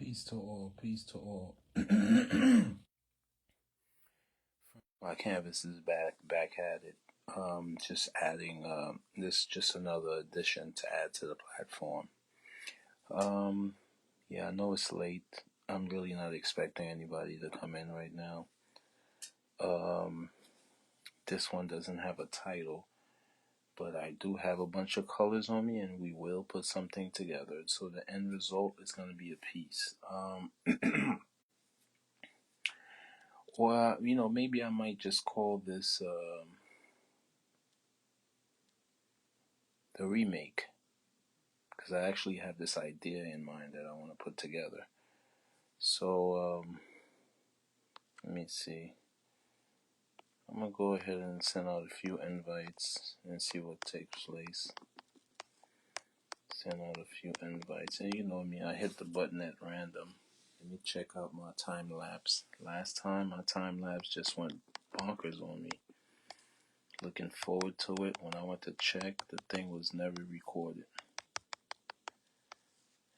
Peace to all, peace to all. My canvas is back at it. Just adding this just another addition to add to the platform. Yeah, I know it's late. I'm really not expecting anybody to come in right now. Um, this one doesn't have a title, but I do have a bunch of colors on me, and we will put something together. So the end result is going to be a piece. Or maybe I might just call this the remake, because I actually have this idea in mind that I want to put together. So let me see. I'm gonna go ahead and send out a few invites and see what takes place. Send out a few invites, and you know me, I hit the button at random. Let me check out my time lapse. Last time my time lapse just went bonkers on me. Looking forward to it. When I went to check, the thing was never recorded.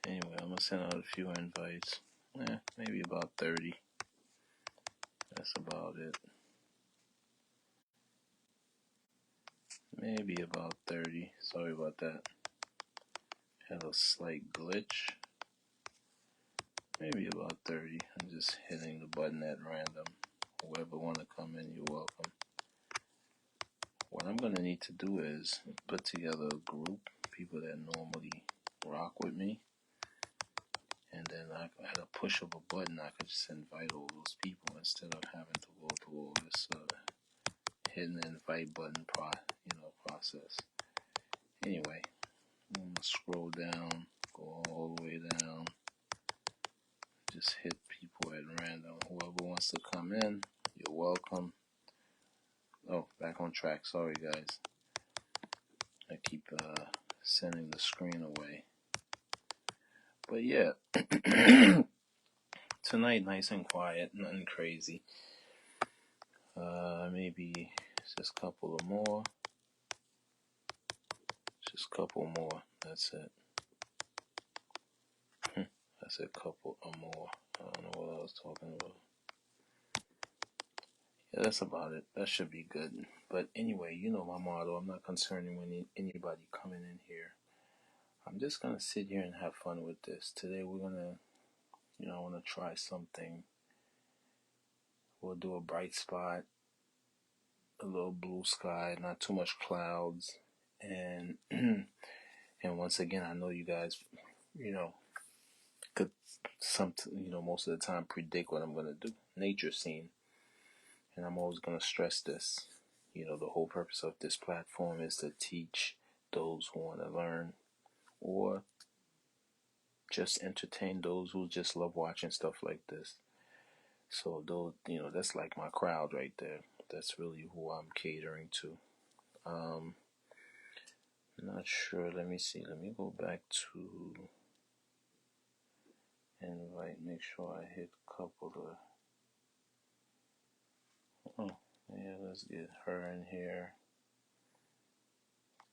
Anyway, I'm gonna send out a few invites. Maybe about 30. That's about it. Maybe about 30. Sorry about that. Had a slight glitch. Maybe about 30. I'm just hitting the button at random. Whoever want to come in, you're welcome. What I'm going to need to do is put together a group, people that normally rock with me. And then at a push of a button, I could just invite all those people instead of having to go through all this hidden invite button process. Anyway, I'm going to scroll down, go all the way down. Just hit people at random. Whoever wants to come in, you're welcome. Oh, back on track. Sorry, guys. I keep sending the screen away. But yeah, tonight nice and quiet, nothing crazy. Maybe just a couple of more. Just a couple more. That's it. That's a couple of more. I don't know what I was talking about. Yeah, that's about it. That should be good. But anyway, you know my motto. I'm not concerned when anybody coming in here. I'm just gonna sit here and have fun with this. Today we're gonna, I wanna try something. We'll do a bright spot, a little blue sky, not too much clouds, and and once again, I know you guys, could most of the time predict what I'm gonna do. Nature scene, and I'm always gonna stress this. The whole purpose of this platform is to teach those who want to learn, or just entertain those who just love watching stuff like this. So those, that's like my crowd right there. That's really who I'm catering to. Um, Not sure. Let me see. Let me go back to invite. Make sure I hit a couple of. Oh, yeah. Let's get her in here.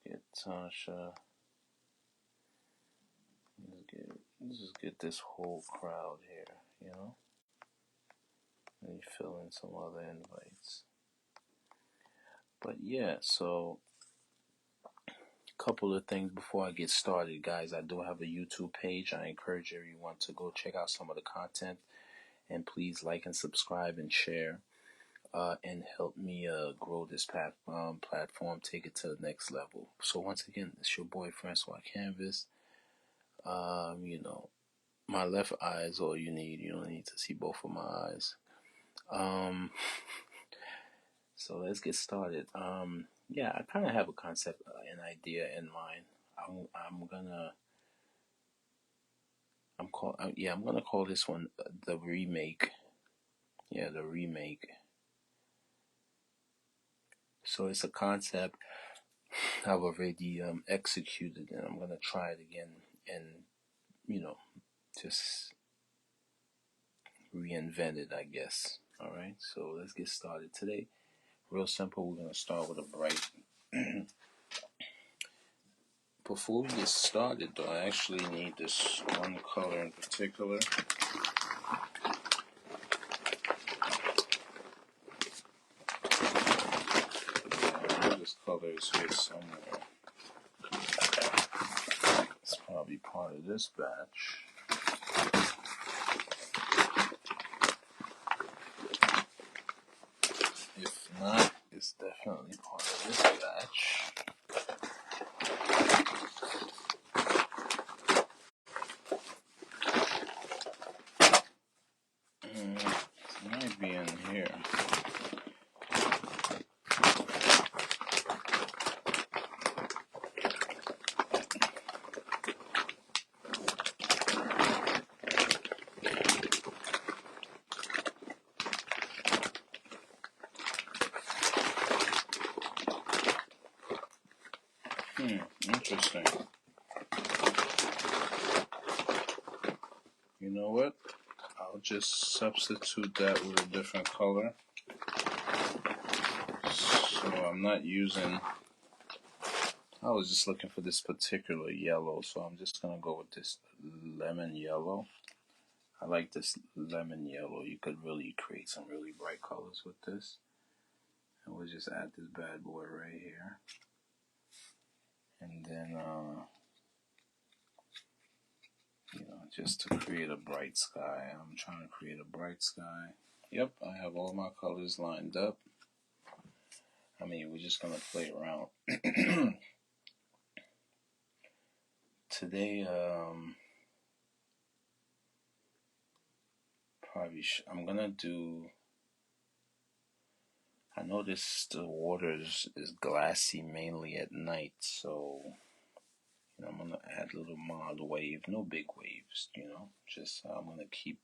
Get Tasha. Let's just get this whole crowd here. Let me fill in some other invites. But yeah, so a couple of things before I get started, guys. I do have a YouTube page. I encourage everyone to go check out some of the content, and please like and subscribe and share, and help me grow this platform, take it to the next level. So once again, it's your boy Francois Canvas. My left eye is all you need. You don't need to see both of my eyes. So let's get started. Yeah, I kind of have a concept, an idea in mind. I'm gonna I'm gonna call this one the remake. Yeah, the remake. So it's a concept I've already executed, and I'm gonna try it again, and just reinvent it, I guess. All right. So let's get started today. Real simple. We're gonna start with a Before we get started, though, I actually need this one color in particular. This color is here somewhere. It's probably part of this batch. If not, it's definitely part of this batch. It might be in here. Interesting. You know what? I'll just substitute that with a different color. So I'm not using... I was just looking for this particular yellow, so I'm just going to go with this lemon yellow. I like this lemon yellow. You could really create some really bright colors with this. And we'll just add this bad boy right here. And then, just to create a bright sky. I'm trying to create a bright sky. Yep, I have all my colors lined up. I mean, we're just going to play around. Today, I'm going to do... I noticed the water is glassy mainly at night, so I'm going to add a little mild wave, no big waves, just I'm going to keep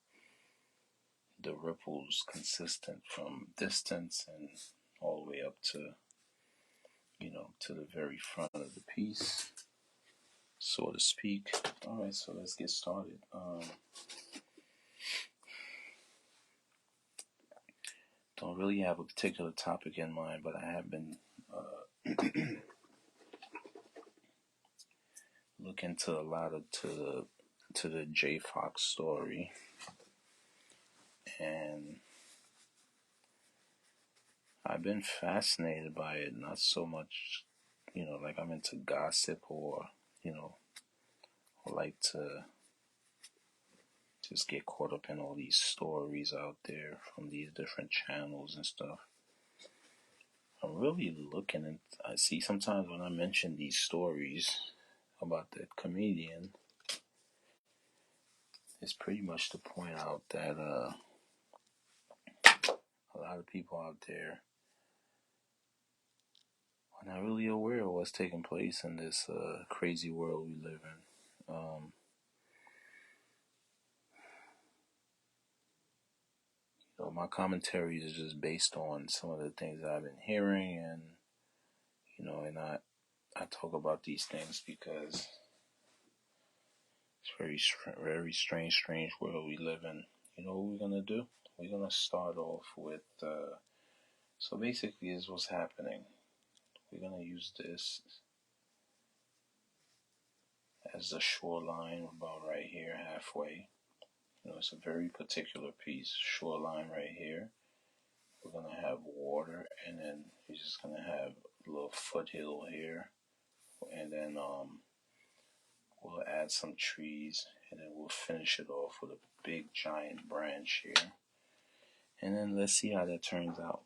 the ripples consistent from distance and all the way up to, to the very front of the piece, so to speak. All right, so let's get started. Don't really have a particular topic in mind, but I have been looking to a lot of to the J Fox story, and I've been fascinated by it. Not so much, like I'm into gossip or like to just get caught up in all these stories out there from these different channels and stuff. I'm really looking at, I see sometimes when I mention these stories about the comedian, it's pretty much to point out that a lot of people out there are not really aware of what's taking place in this crazy world we live in. My commentary is just based on some of the things that I've been hearing, and and I talk about these things because it's very strange world we live in. You know what we're gonna do? We're gonna start off with. So basically, is what's happening. We're gonna use this as the shoreline about right here, halfway. It's a very particular piece, shoreline right here. We're gonna have water, and then you're just gonna have a little foothill here, and then we'll add some trees, and then we'll finish it off with a big giant branch here, and then let's see how that turns out.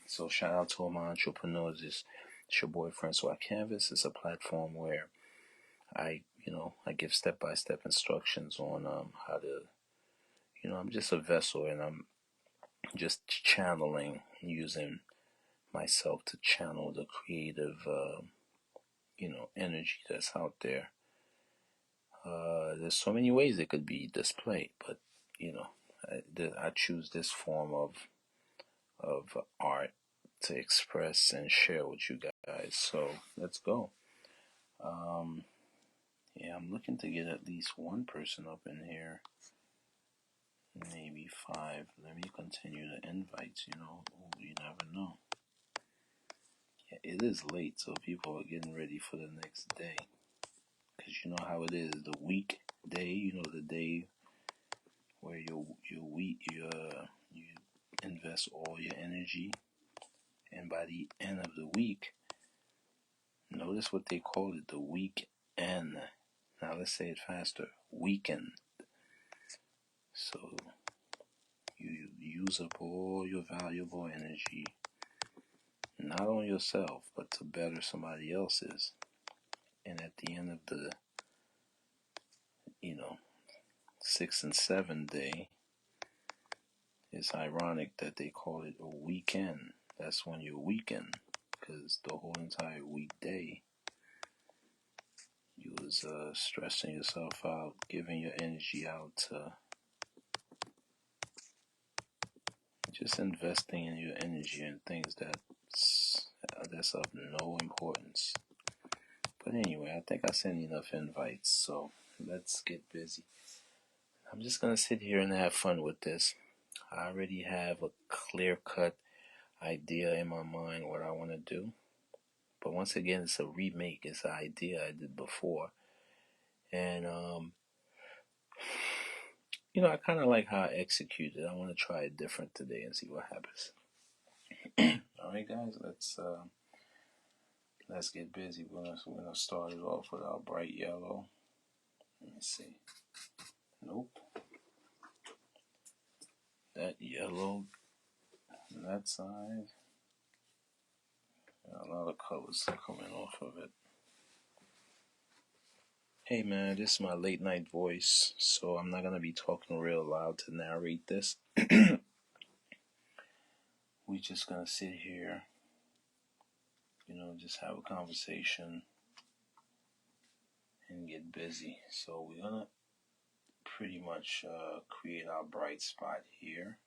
So shout out to all my entrepreneurs. It's your boy francoiscanvas. It's a platform where I give step-by-step instructions on how to, I'm just a vessel, and I'm just channeling, using myself to channel the creative, energy that's out there. There's so many ways it could be displayed, but I choose this form of art to express and share with you guys. So let's go. Yeah, I'm looking to get at least one person up in here, maybe 5. Let me continue the invites. You never know. It is late, so people are getting ready for the next day. Because you know how it is, the weekday, you know, the day where you invest all your energy, and by the end of the week, notice what they call it, the weekend. Now let's say it faster, weekend. So you use up all your valuable energy, not on yourself, but to better somebody else's. And at the end of the, 6 and 7 day, it's ironic that they call it a weekend. That's when you're weekend, because the whole entire weekday you was stressing yourself out, giving your energy out to just investing in your energy in things that's of no importance. But anyway, I think I sent enough invites, so let's get busy. I'm just gonna sit here and have fun with this. I already have a clear-cut idea in my mind what I want to do. But once again, it's a remake. It's an idea I did before. And, I kind of like how I executed. I want to try it different today and see what happens. All right, guys, let's get busy. We're gonna start it off with our bright yellow. Let me see. Nope. That yellow on that side. A lot of colors coming off of it. Hey man, this is my late night voice, so I'm not gonna be talking real loud to narrate this. We're just gonna sit here, just have a conversation and get busy. So we're gonna pretty much create our bright spot here,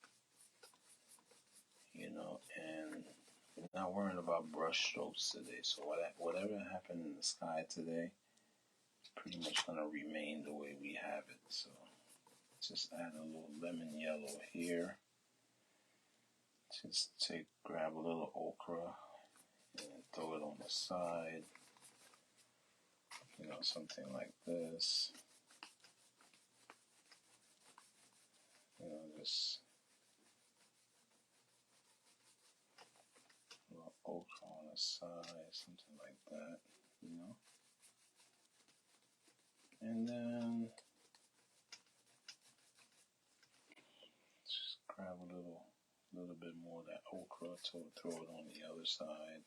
and we're not worrying about brush strokes today. So whatever happened in the sky today is pretty much gonna remain the way we have it. So just add a little lemon yellow here. Just grab a little ochre and throw it on the side. Something like this. Just a little ochre on the side, something like that, And then just grab a little bit more of that ochre to throw it on the other side.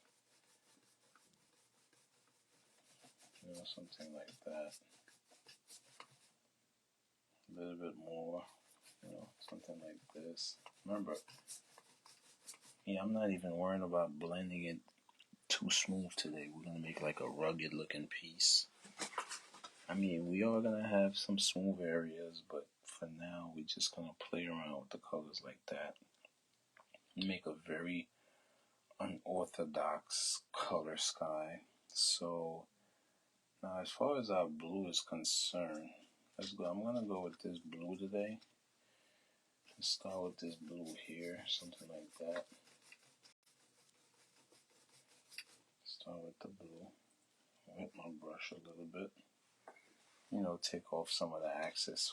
Something like that. A little bit more, something like this. Remember, I'm not even worrying about blending it too smooth today. We're going to make like a rugged looking piece. I mean, we are going to have some smooth areas, but for now, we're just going to play around with the colors like that. Make a very unorthodox color sky. So, now as far as our blue is concerned, let's go. I'm going to go with this blue today. Let's start with this blue here, something like that. Start with the blue. Wet my brush a little bit. Take off some of the excess.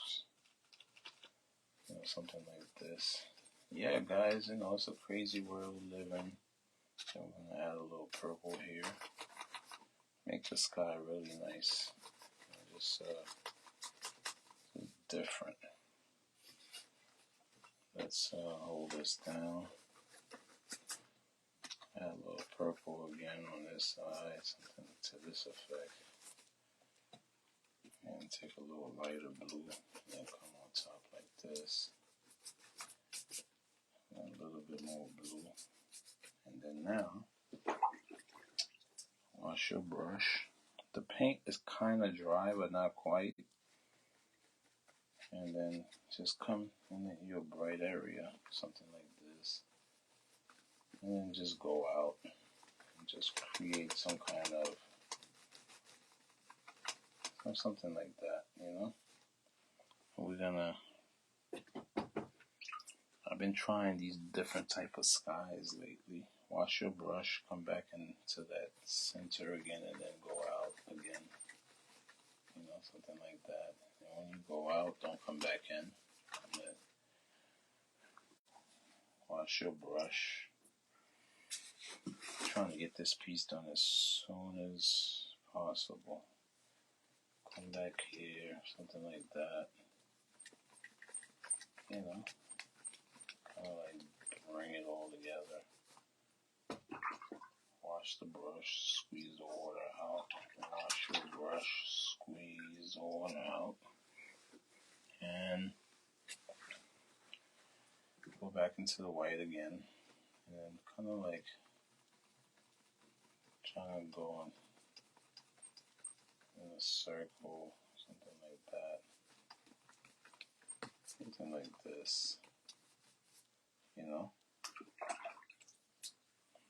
Something like this. Yeah, guys, it's a crazy world we live in. So I'm going to add a little purple here. Make the sky really nice. Just different. Let's hold this down. Add a little purple again on this side, something to this effect. And take a little lighter blue and come on top like this. And a little bit more blue. And then now, wash your brush. The paint is kind of dry, but not quite. And then just come in your bright area, something like this. And then just go out and just create some kind of, something like that, We're gonna, I've been trying these different type of skies lately. wash your brush, come back into that center again, and then go out again. You know, something like that. And when you go out, don't come back in. Wash your brush. I'm trying to get this piece done as soon as possible. Come back here, something like that. You know, kind of like bring it all together. Wash the brush, squeeze the water out. Wash your brush, squeeze the water out. And go back into the white again. And then kind of like trying to go in a circle, something like that. Something like this. You know?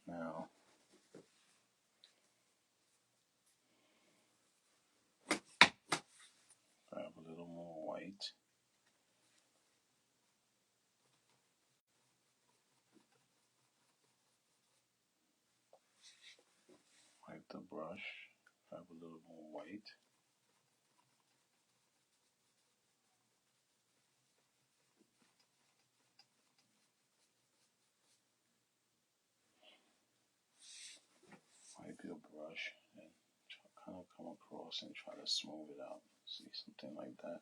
Now, grab a little more white. Wipe the brush. Grab a little more white. Wipe your brush and kind of come across and try to smooth it out. See, something like that.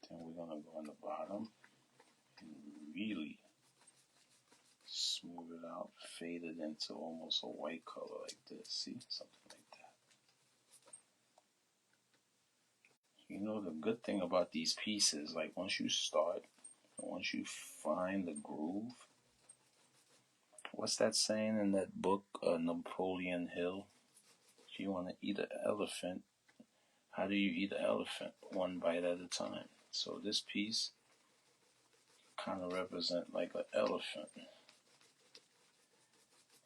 Then we're going to go on the bottom and really smooth it out, fade it into almost a white color like this. See, something like that. You know, the good thing about these pieces, like once you start, once you find the groove, what's that saying in that book, Napoleon Hill? If you want to eat an elephant, how do you eat an elephant? One bite at a time. So this piece kind of represent like an elephant.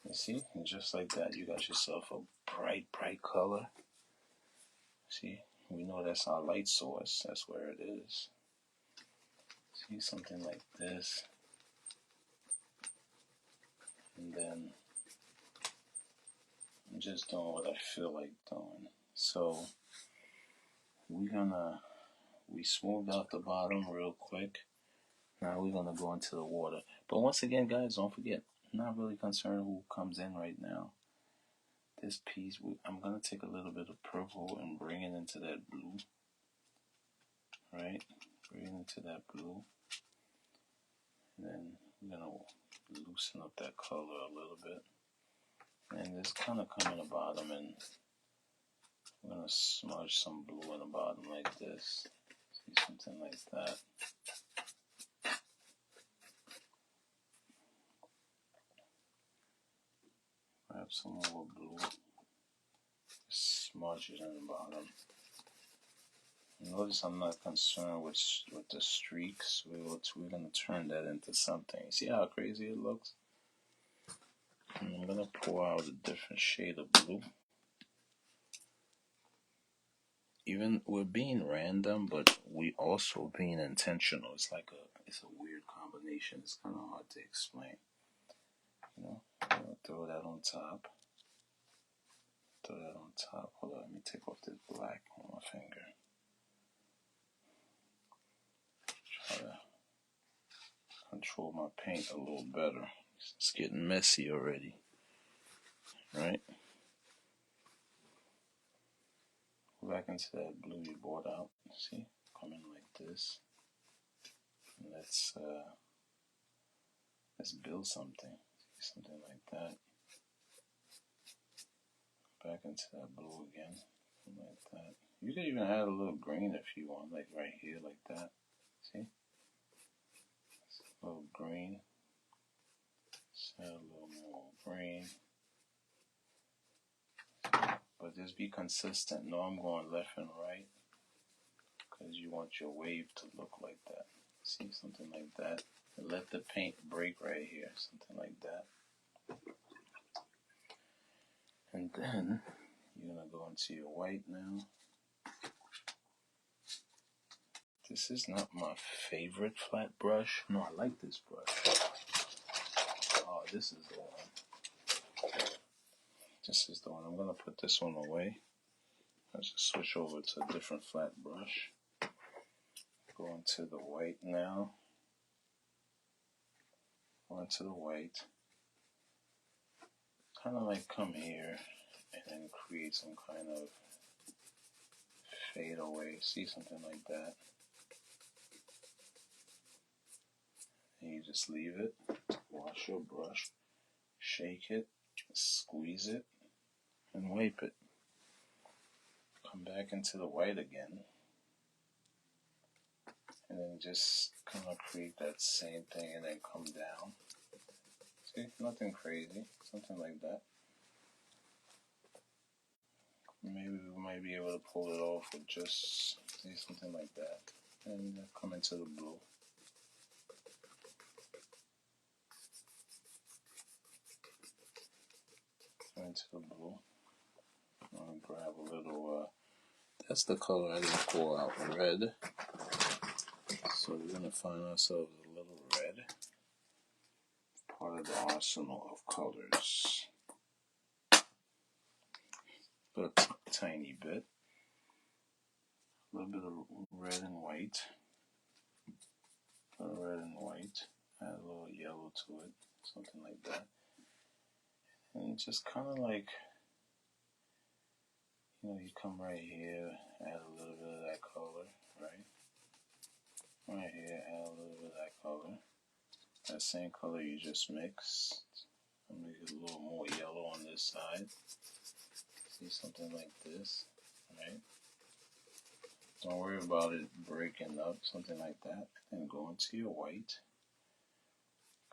You see? And just like that, you got yourself a bright, bright color. See? We know that's our light source. That's where it is. See? Something like this. And then I'm just doing what I feel like doing. So we smoothed out the bottom real quick. Now we're gonna go into the water. But once again, guys, don't forget, I'm not really concerned who comes in right now. This piece, I'm gonna take a little bit of purple and bring it into that blue. Right? Bring it into that blue. And then we're gonna loosen up that color a little bit. And just kind of come in the bottom, and I'm gonna smudge some blue in the bottom like this. See, something like that. Grab some more blue. Smudge it in the bottom. Notice I'm not concerned with the streaks. We're gonna turn that into something. See how crazy it looks? And I'm gonna pour out a different shade of blue. Even we're being random, but we also being intentional. It's a weird combination. It's kind of hard to explain. You know, I'm gonna throw that on top. Hold on, let me take off this black on my finger. Try to control my paint a little better. It's getting messy already, right? Go back into that blue you brought out. See, come in like this. And let's build something. Something like that. Back into that blue again, like that. You could even add a little green if you want, like right here, like that. See? A little green. Just add a little more green. But just be consistent. No, I'm going left and right, because you want your wave to look like that. See, something like that. And let the paint break right here, something like that. And then you're gonna go into your white now. This is not my favorite flat brush. No, I like this brush. Oh, this is the one. This is the one. I'm going to put this one away. Let's just switch over to a different flat brush. Go into the white now. Go into the white. Kind of like come here and then create some kind of fade away. See, something like that. And you just leave it. Wash your brush. Shake it. Squeeze it. And wipe it. Come back into the white again. And then just kind of create that same thing and then come down. See, nothing crazy, something like that. Maybe we might be able to pull it off with just something like that. And come into the blue. Come into the blue. I'm going to grab a little, that's the color I didn't pull out, red. So we're going to find ourselves a little red. Part of the arsenal of colors. But a tiny bit. A little bit of red and white. Red and white. Add a little yellow to it. Something like that. And just kind of like, you know, you come right here, add a little bit of that color, right? Right here, add a little bit of that color. That same color you just mixed. I'm going to get a little more yellow on this side. See, something like this, right? Don't worry about it breaking up, something like that. And go into your white.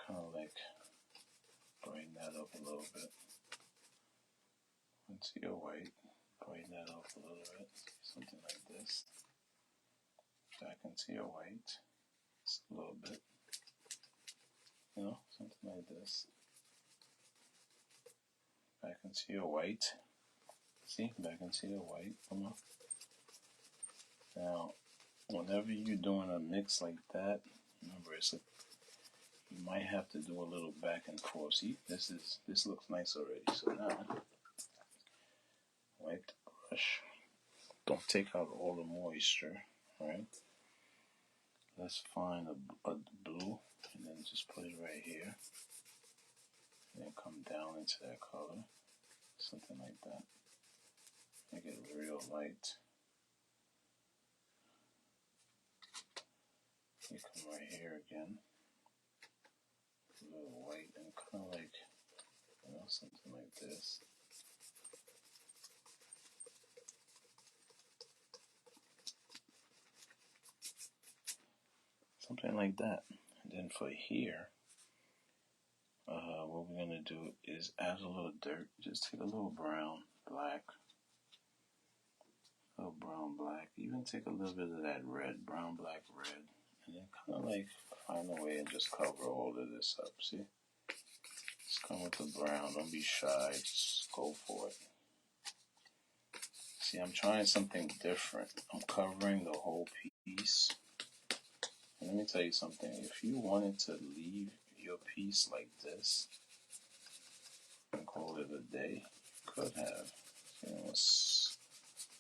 Kind of like brighten that up a little bit. Into your white. Brighten that up a little bit. Something like this. Back into your white. Just a little bit. You know, something like this. Back into your white. See, back into your white. Come on. Now, whenever you're doing a mix like that, remember you might have to do a little back and forth. See, this looks nice already. So now, wipe the brush. Don't take out all the moisture. All right. Let's find a blue and then just put it right here. And then come down into that color. Something like that. Make it real light. You come right here again. A little white and kind of like, you know, something like this. Something like that. And then for here, what we're going to do is add a little dirt. Just take a little brown, black. A little brown, black. Even take a little bit of that red, brown, black, red. And then kind of like find a way and just cover all of this up. See? Just come with the brown. Don't be shy. Just go for it. See, I'm trying something different. I'm covering the whole piece. And let me tell you something. If you wanted to leave your piece like this and call it a day, you could have. You know,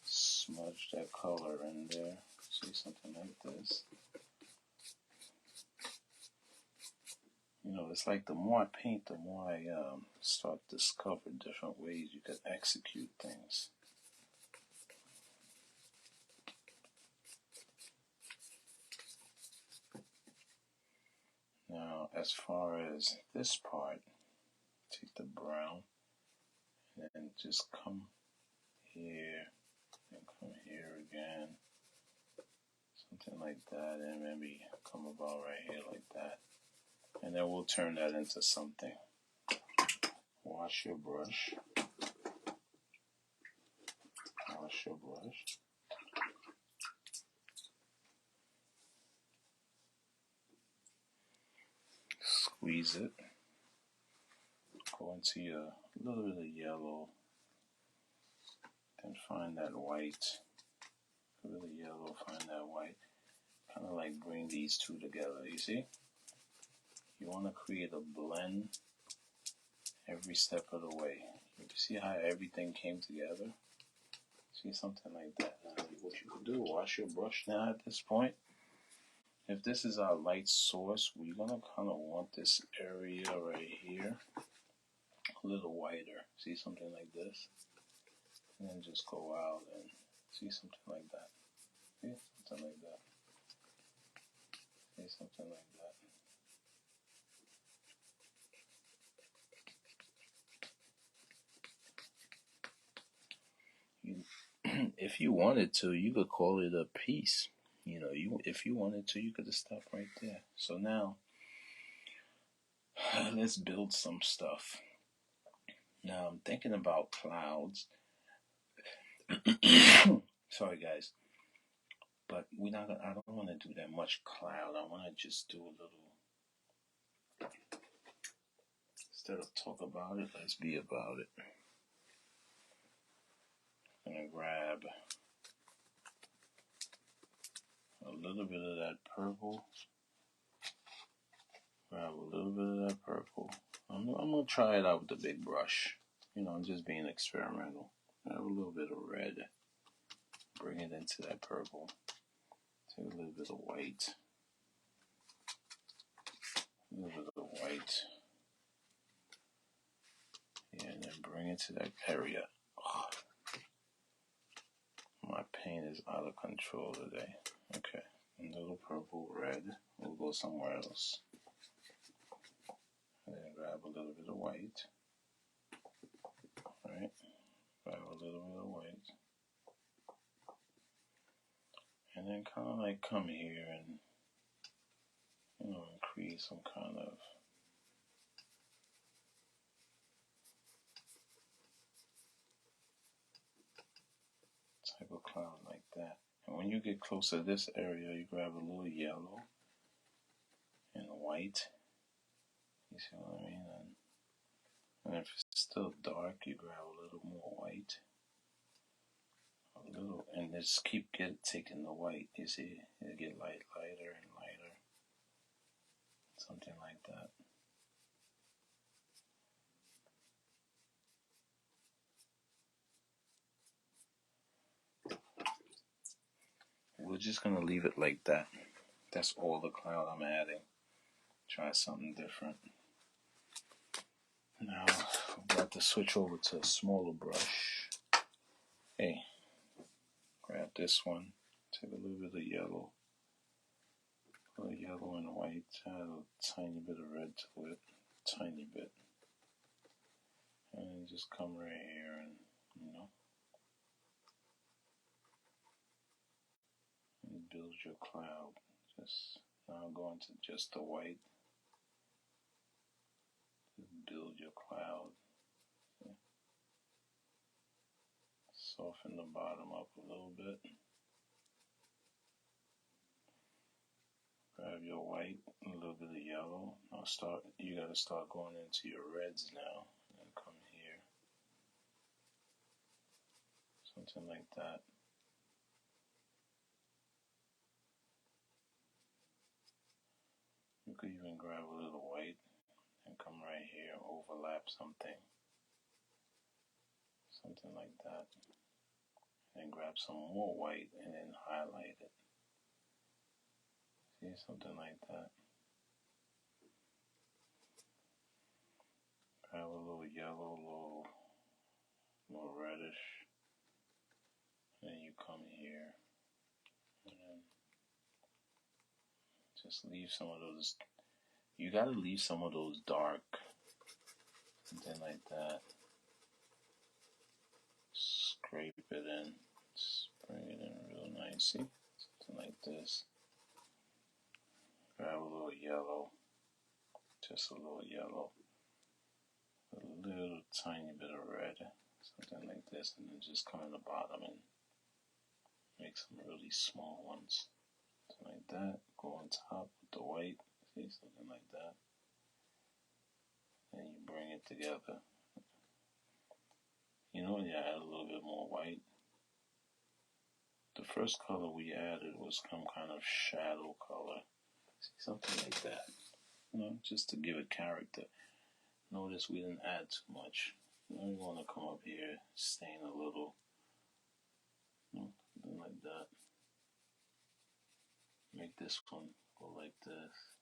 smudge that color in there. See, something like this. You know, it's like the more I paint, the more I start to discover different ways you could execute things. Now, as far as this part, take the brown and just come here and come here again. Something like that, and maybe come about right here like that. And then we'll turn that into something. Wash your brush. Wash your brush. Squeeze it. Go into your little bit of yellow. Then find that white. A little yellow, find that white. Kind of like bring these two together, you see? You want to create a blend every step of the way. You see how everything came together? See, something like that. Now, what you can do, wash your brush now at this point. If this is our light source, we're gonna kind of want this area right here a little whiter. See, something like this, and then just go out and see something like that. See, something like that. See, something like that. If you wanted to, you could call it a piece. You know, if you wanted to, you could have stopped right there. So now, let's build some stuff. Now I'm thinking about clouds. Sorry, guys, but we're not. I don't want to do that much cloud. I want to just do a little. Instead of talk about it, let's be about it. I'm gonna grab a little bit of that purple. Grab a little bit of that purple. I'm gonna try it out with the big brush. You know, I'm just being experimental. Grab a little bit of red. Bring it into that purple. Take a little bit of white. A little bit of white. Yeah, and then bring it to that area. Oh, my paint is out of control today. Okay, a little purple, red. We'll go somewhere else. And then grab a little bit of white. Right? Grab a little bit of white. And then kind of like come here and, you know, and create some kind of type of cloud like that. And when you get close to this area, you grab a little yellow and white. You see what I mean? And if it's still dark, you grab a little more white. A little, and just keep taking the white. You see, it'll get lighter and lighter. Something like that. We're just gonna leave it like that. That's all the cloud I'm adding. Try something different. Now, I'm about to switch over to a smaller brush. Hey, grab this one. Take a little bit of yellow. A little yellow and white. Add a tiny bit of red to it. Tiny bit. And just come right here and, you know, and build your cloud. Just now go into just the white. Build your cloud. Soften the bottom up a little bit. Grab your white, a little bit of yellow. Now you gotta start going into your reds now. And come here. Something like that. You could even grab a little white and come right here, overlap something. Something like that. And grab some more white and then highlight it. See, something like that. Grab a little yellow, a little reddish. And then you come here. And then just leave some of those. You gotta leave some of those dark. Something like that. Scrape it in. Just bring it in real nice. See? Something like this. Grab a little yellow. Just a little yellow. A little tiny bit of red. Something like this. And then just come in the bottom and make some really small ones. Something like that. Go on top with the white. See? Something like that. And you bring it together. You know, you add a little bit more white. The first color we added was some kind of shadow color. See, something like that. You know, just to give it character. Notice we didn't add too much. Now we want to come up here, stain a little, something like that. Make this one go like this.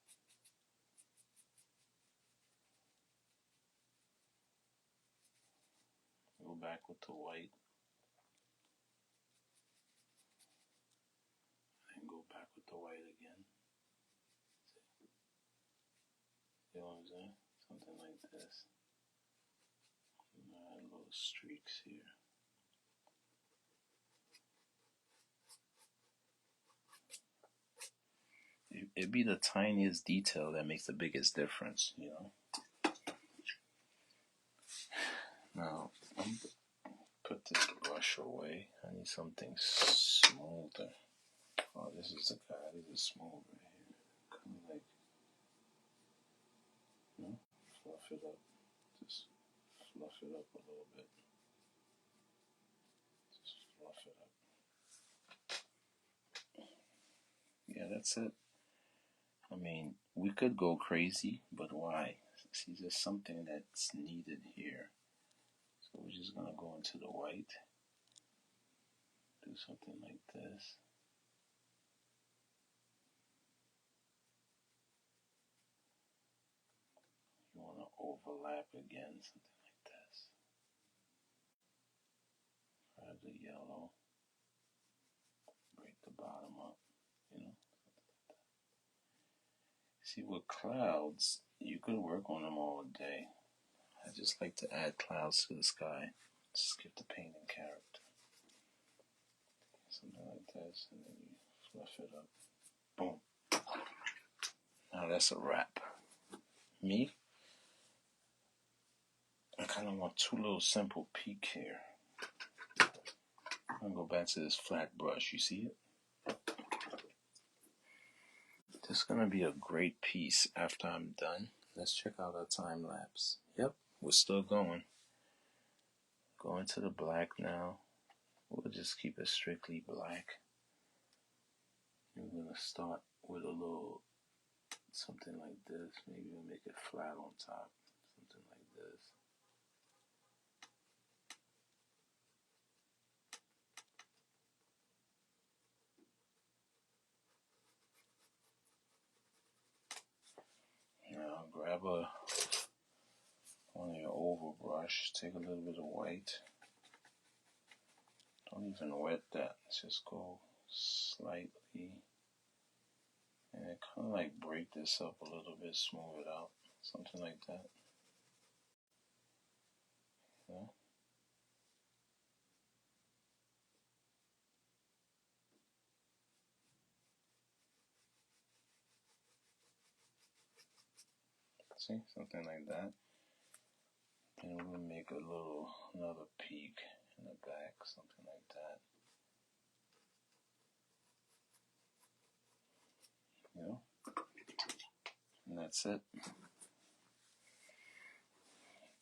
Go back with the white. And go back with the white again. You know what I'm saying? Something like this. Add little streaks here. It'd be the tiniest detail that makes the biggest difference, you know? Now, I'm put this brush away. I need something smoother. Oh, this is the guy. This is smooth right here. Kind of like, you know, fluff it up. Just fluff it up a little bit. Just fluff it up. Yeah, that's it. I mean, we could go crazy, but why? See, there's something that's needed here. So we're just going to go into the white. Do something like this. You want to overlap again, something like this. Grab the yellow. Break the bottom up, you know. See, with clouds, you could work on them all day. I just like to add clouds to the sky. Just give the painting character. Something like this, and then you fluff it up. Boom. Now that's a wrap. Me, I kind of want two little simple peak here. I'm going to go back to this flat brush. You see it? This is going to be a great piece after I'm done. Let's check out our time lapse. Yep, we're still going. Going to the black now. We'll just keep it strictly black. We're going to start with a little something like this. Maybe we'll make it flat on top. Something like this. Now grab one of your oval brush. Take a little bit of white. Don't even wet that. Just go slightly. And kind of like break this up a little bit, smooth it out. Something like that. Yeah. See, something like that. And we'll make another peak in the back, something like that. You know? And that's it.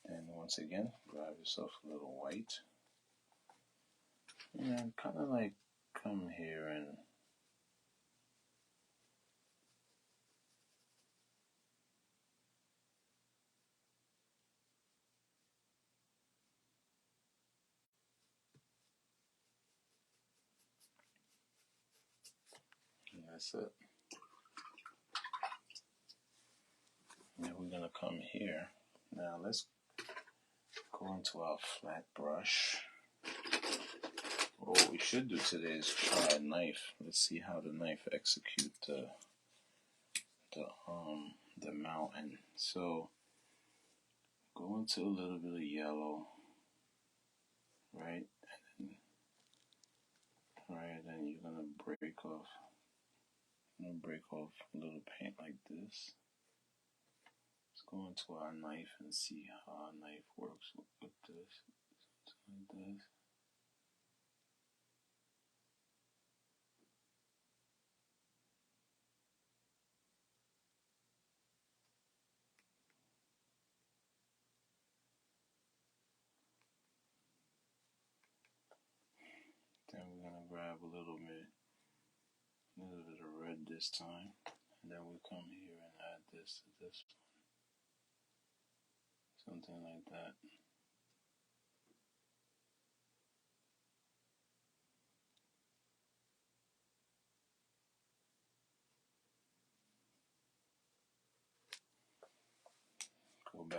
And once again, grab yourself a little white. And kind of like come here and that's it. Now we're going to come here. Now let's go into our flat brush. What we should do today is try a knife. Let's see how the knife execute the mountain. So go into a little bit of yellow, right? And then you're gonna break off. A little paint like this. Let's go into our knife and see how our knife works with this. Something like this. Then we're gonna grab a little bit of red this time, and then we come here and add this to this one, something like that.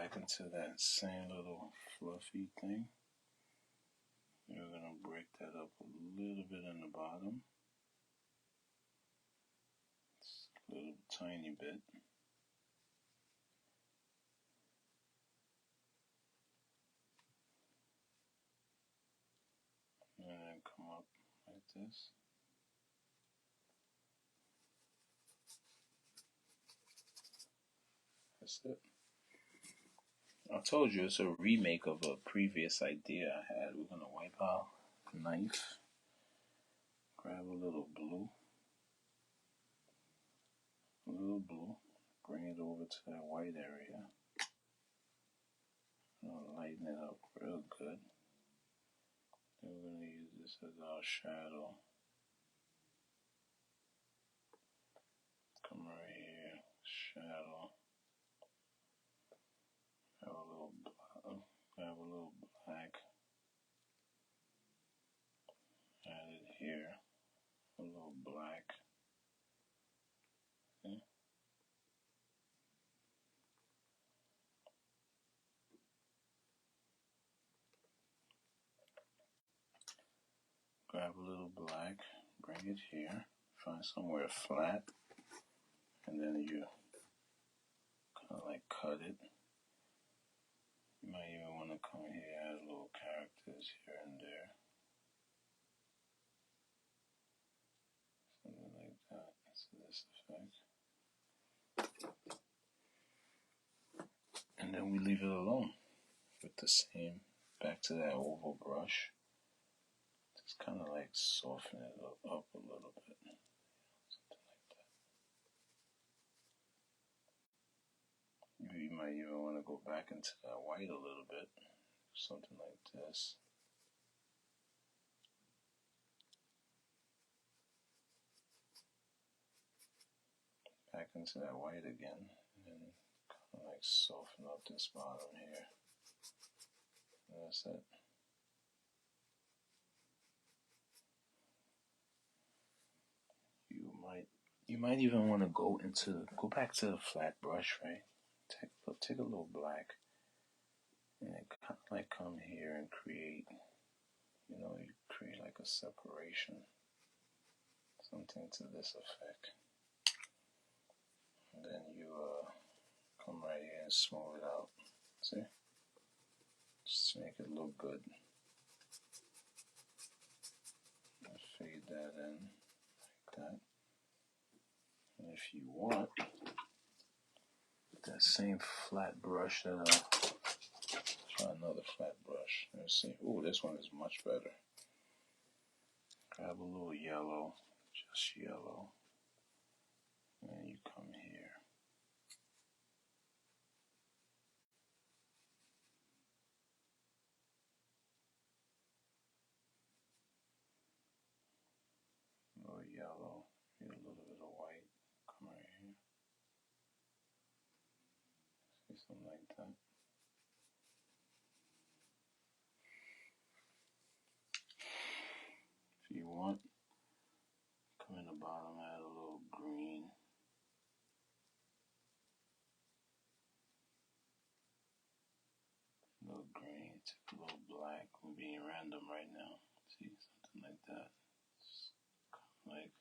back into that same little fluffy thing. We're going to break that up a little bit in the bottom. Just a little tiny bit. And then come up like this. That's it. I told you it's a remake of a previous idea I had. We're going to wipe our knife, grab a little blue, bring it over to that white area. Lighten it up real good. Then we're going to use this as our shadow. Come right here, shadow. Have a little black. Add it here. A little black. See? Grab a little black, bring it here. Find somewhere flat, and then you kind of like cut it. You might even want to come here, add little characters here and there. Something like that, to this effect. And then we leave it alone with the same, back to that oval brush. Just kind of like soften it up a little bit. Something like that. You might even want to go back into that white a little bit. Something like this. Back into that white again. And then kind of like soften up this bottom here. And that's it. You might even want to go back to the flat brush, right? Take a little black, and then kind of like come here and create, you create like a separation, something to this effect. And then you come right here and smooth it out. See? Just to make it look good. And fade that in like that. And if you want, that same flat brush try another flat brush. Let's see. Ooh, this one is much better. Grab a little yellow, just yellow. And then you come here. A little yellow, a little bit of white. Come right here. See, something like that. If you want, come in the bottom, add a little green. A little green, take a little black. I'm being random right now. See, something like that. Just like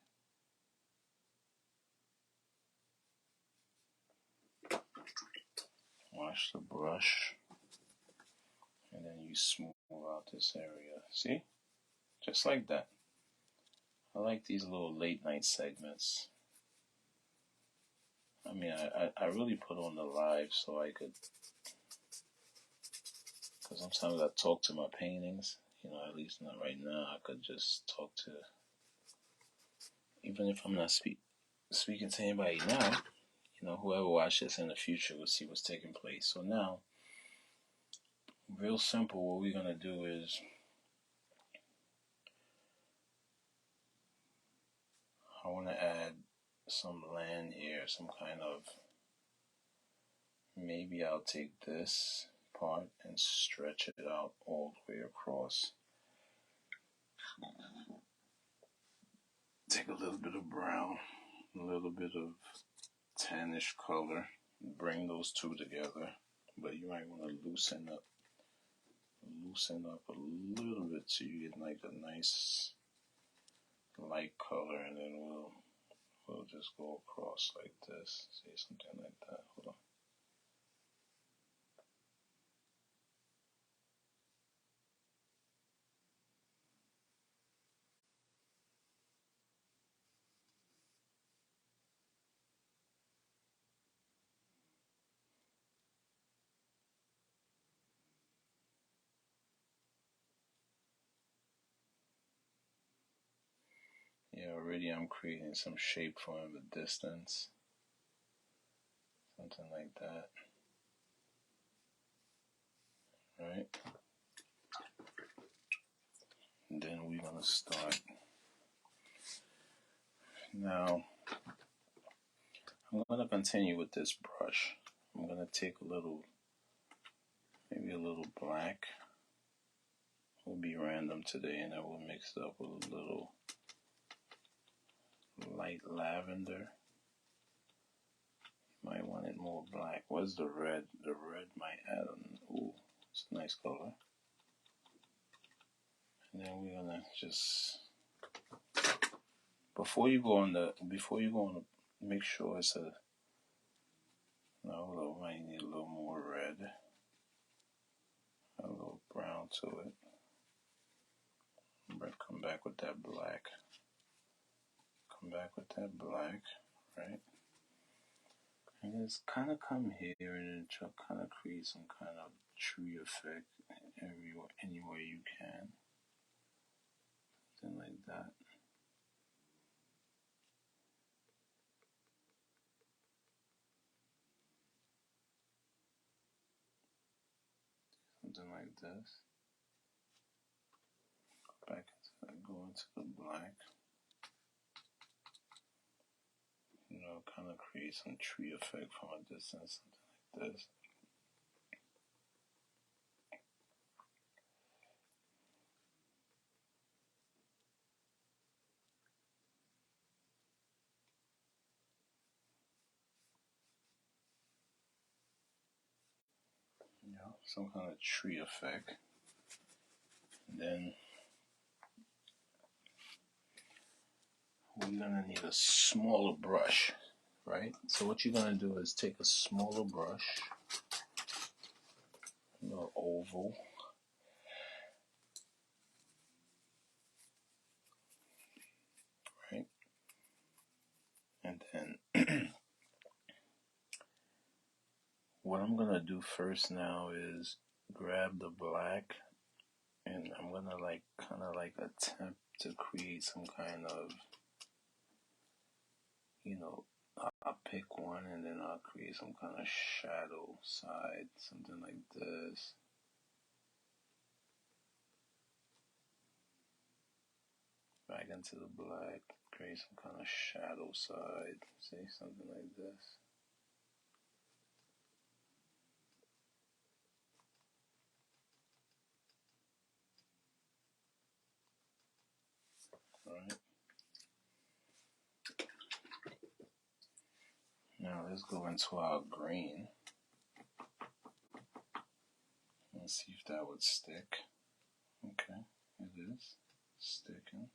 wash the brush, and then you smooth out this area. See? Just like that. I like these little late night segments. I mean, I really put on the live so I could, because sometimes I talk to my paintings, at least not right now. I could just talk to, even if I'm not speaking to anybody now, whoever watches in the future will see what's taking place. So now, real simple, what we're going to do is, I want to add some land here, some kind of, maybe I'll take this part and stretch it out all the way across. Take a little bit of brown, a little bit of tannish color, bring those two together, but you might want to loosen up a little bit so you get like a nice light color, and then we'll just go across like this. See, something like that. Hold on. Yeah, already I'm creating some shape for him, a distance. Something like that. Right? And then we're gonna start. Now, I'm gonna continue with this brush. I'm gonna take maybe a little black. Will be random today, and I will mix it up with a little light lavender. You might want it more black. What's the red? The red might add ooh, it's a nice color. And then we're gonna just before you go on the make sure it's a no, we might need a little more red. A little brown to it. Come back with that black. Come back with that black, right? And just kind of come here and then try kind of create some kind of tree effect anywhere you can. Something like that. Something like this. Go into the black. Kind of create some tree effect from a distance, something like this. Some kind of tree effect. And then we're gonna need a smaller brush, right? So what you're gonna do is take a smaller brush, a little oval, right? And then what I'm gonna do first now is grab the black, and I'm gonna kind of attempt to create some kind of, I'll pick one and then I'll create some kind of shadow side, something like this. Back into the black, create some kind of shadow side, say something like this. Alright. Now let's go into our green. Let's see if that would stick. Okay, it is sticking.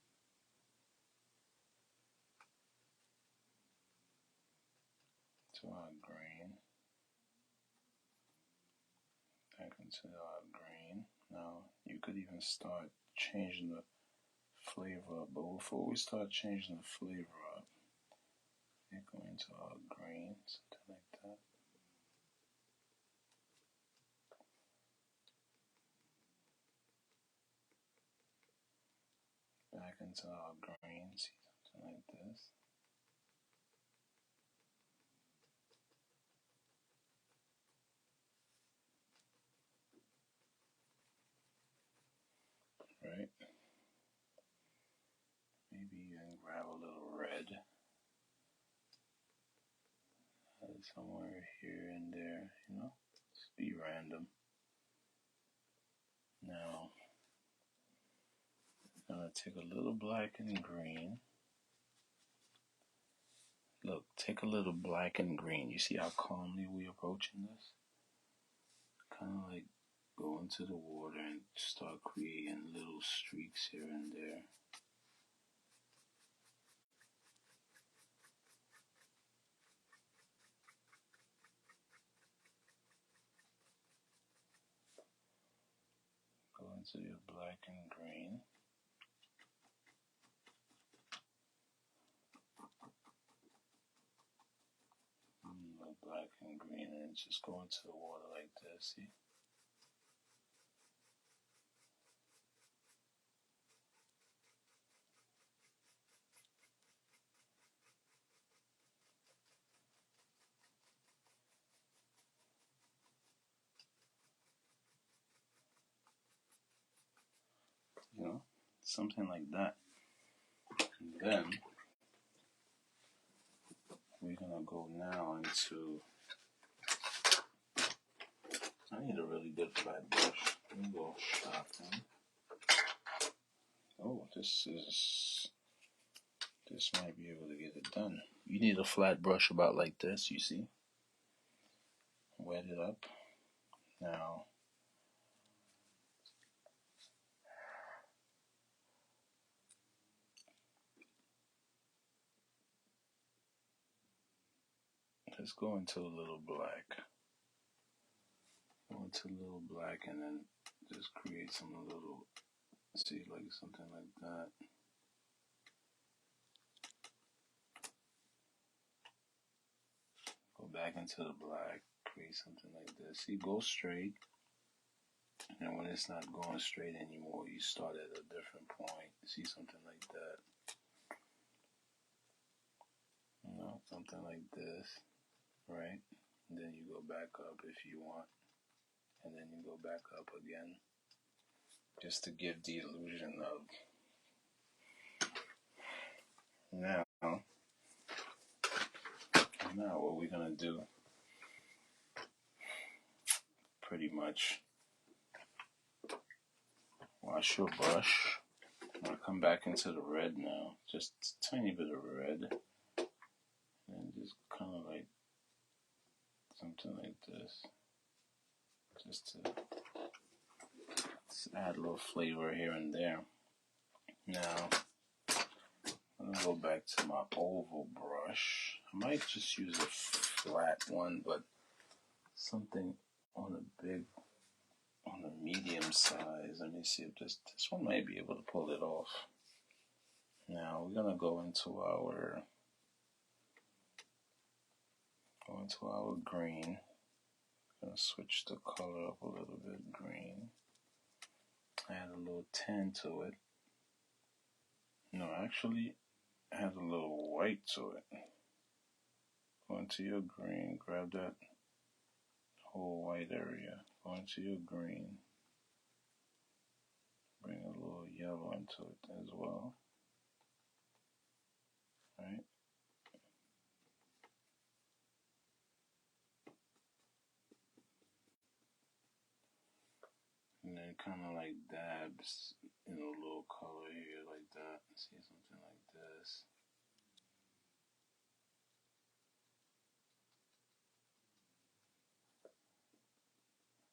To our green. Back into our green. Now you could even start changing the flavor up, but before we start changing the flavor up, we're going to our green, something like that. Back into our green, see something like this. Right? Maybe even grab a little red. Somewhere here and there, just be random. Now, I'm gonna take a little black and green. Look, take a little black and green. You see how calmly we're approaching this? kind of like go into the water and start creating little streaks here and there. Go into your black and green. Black and green, and just go into the water like this, see? You know, something like that. And then we're gonna go now into, I need a really good flat brush. Let me go shopping. Oh, this might be able to get it done. You need a flat brush about like this, you see? Wet it up. Now, let's go into a little black. Go into a little black and then just create some little, see, like something like that. Go back into the black, create something like this. See, go straight. And when it's not going straight anymore, you start at a different point. See, something like that. You know, something like this, right? And then you go back up if you want. And then you go back up again. Just to give the illusion of. Now what we're going to do, pretty much, wash your brush. I'm going to come back into the red now. Just a tiny bit of red. And just kind of like something like this. Just to add a little flavor here and there. Now, I'm going to go back to my oval brush. I might just use a flat one, but something on a medium size. Let me see if this one might be able to pull it off. Now we're gonna go into our green. Gonna switch the color up a little bit, green. Add a little tan to it. No, actually add a little white to it. Go into your green, grab that whole white area. Go into your green. Bring a little yellow into it as well. Right? And then kind of like dabs in a little color here like that. See, something like this.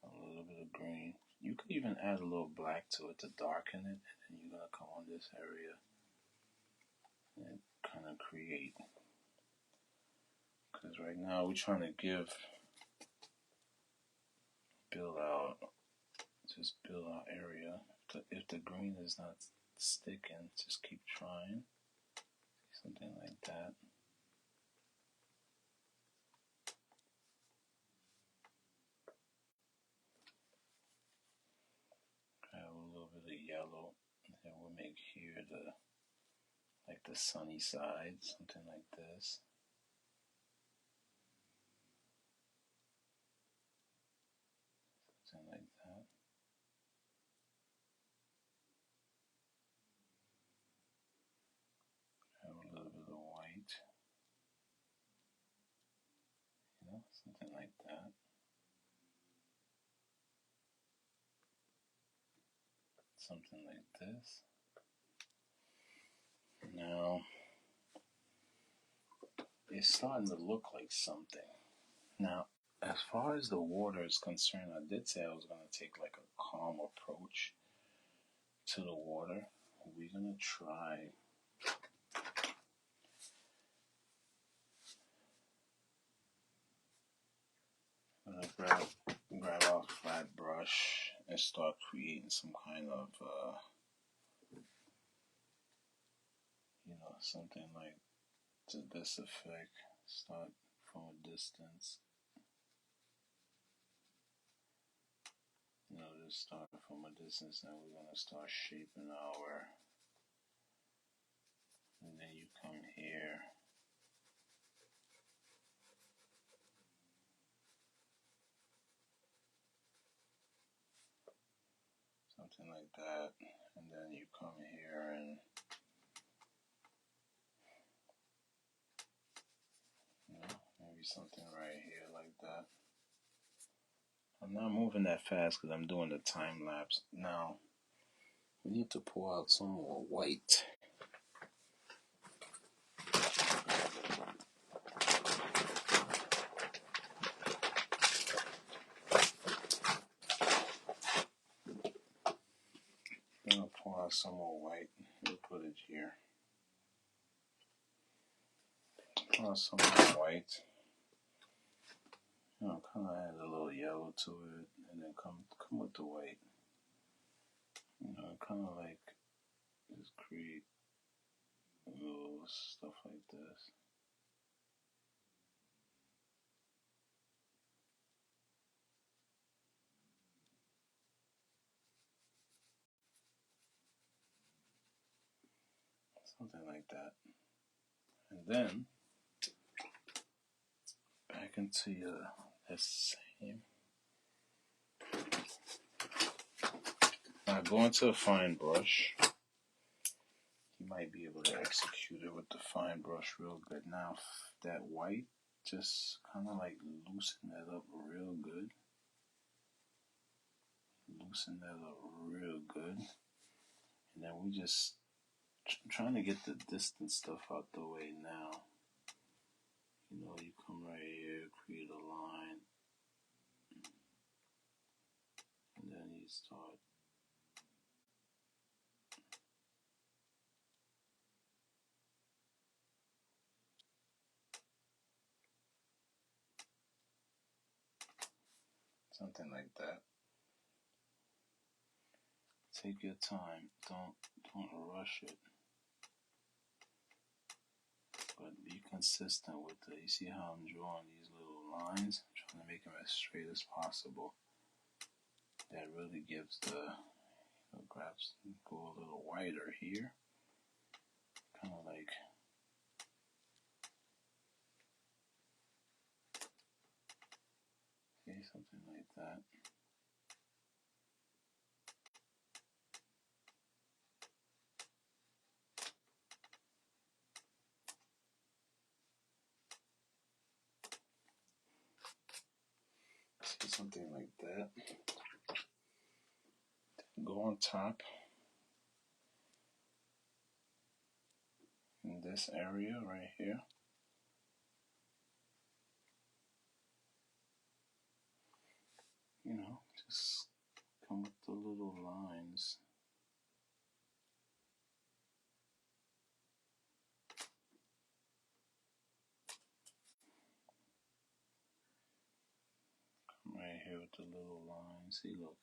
A little bit of green. You could even add a little black to it to darken it, and then you're gonna come on this area and kind of create. Because right now we're trying to build out area. If the green is not sticking, just keep trying. Something like that. Have a little bit of yellow, and then we'll make here the sunny side, something like this. Something like that. Have a little bit of white. You know, something like that. Something like this. Now, it's starting to look like something. Now, as far as the water is concerned, I did say I was going to take like a calm approach to the water. We're going to try. I'm going to grab our flat brush and start creating some kind of, something like to this effect. Start from a distance. Just start from a distance, and we're going to start shaping our, and then you come here. Something like that, and then you come here and maybe something right here like that. I'm not moving that fast because I'm doing the time lapse. Now, we need to pour out some more white. I'm going to pour out some more white. We'll put it here. Pour out some more white. Kind of add a little yellow to it, and then come with the white. Kind of like just create little stuff like this. Something like that. And then, back into that same. Now go into a fine brush. You might be able to execute it with the fine brush real good. Now, that white, just kind of like loosen that up real good. Loosen that up real good. And then we just trying to get the distant stuff out the way now. You come right here, create a line, and then you start. Something like that. Take your time. Don't rush it. But be consistent with it. You see how I'm drawing these little lines? I'm trying to make them as straight as possible. That really gives the grabs go a little wider here. Kind of like something like that. See, something like that. Go on top in this area right here. Just come with the little lines. Come right here with the little lines. See, look.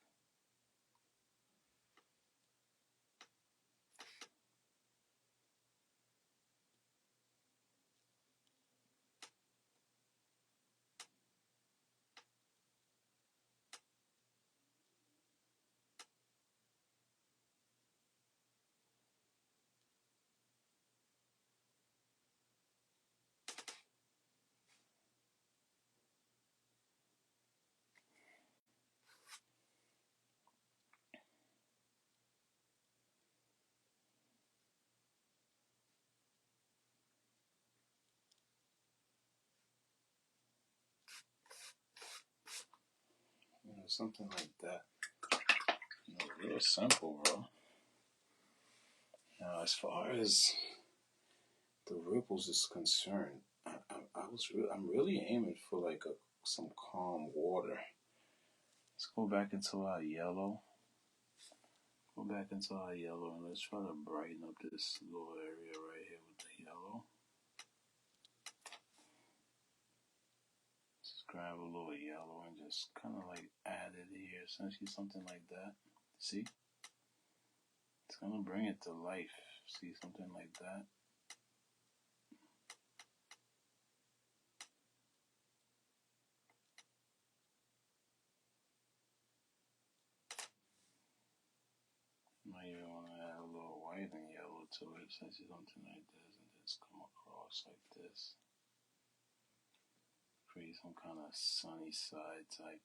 Something like that. Real simple, bro. Now, as far as the ripples is concerned, I'm really aiming for like a some calm water. Let's go back into our yellow. Go back into our yellow and let's try to brighten up this little area right here with the yellow. Just grab a little yellow and just kind of like add it here, essentially something like that. See? It's gonna bring it to life. See, something like that. Might even want to add a little white and yellow to it, essentially something like this, and just come across like this. Create some kind of sunny side type.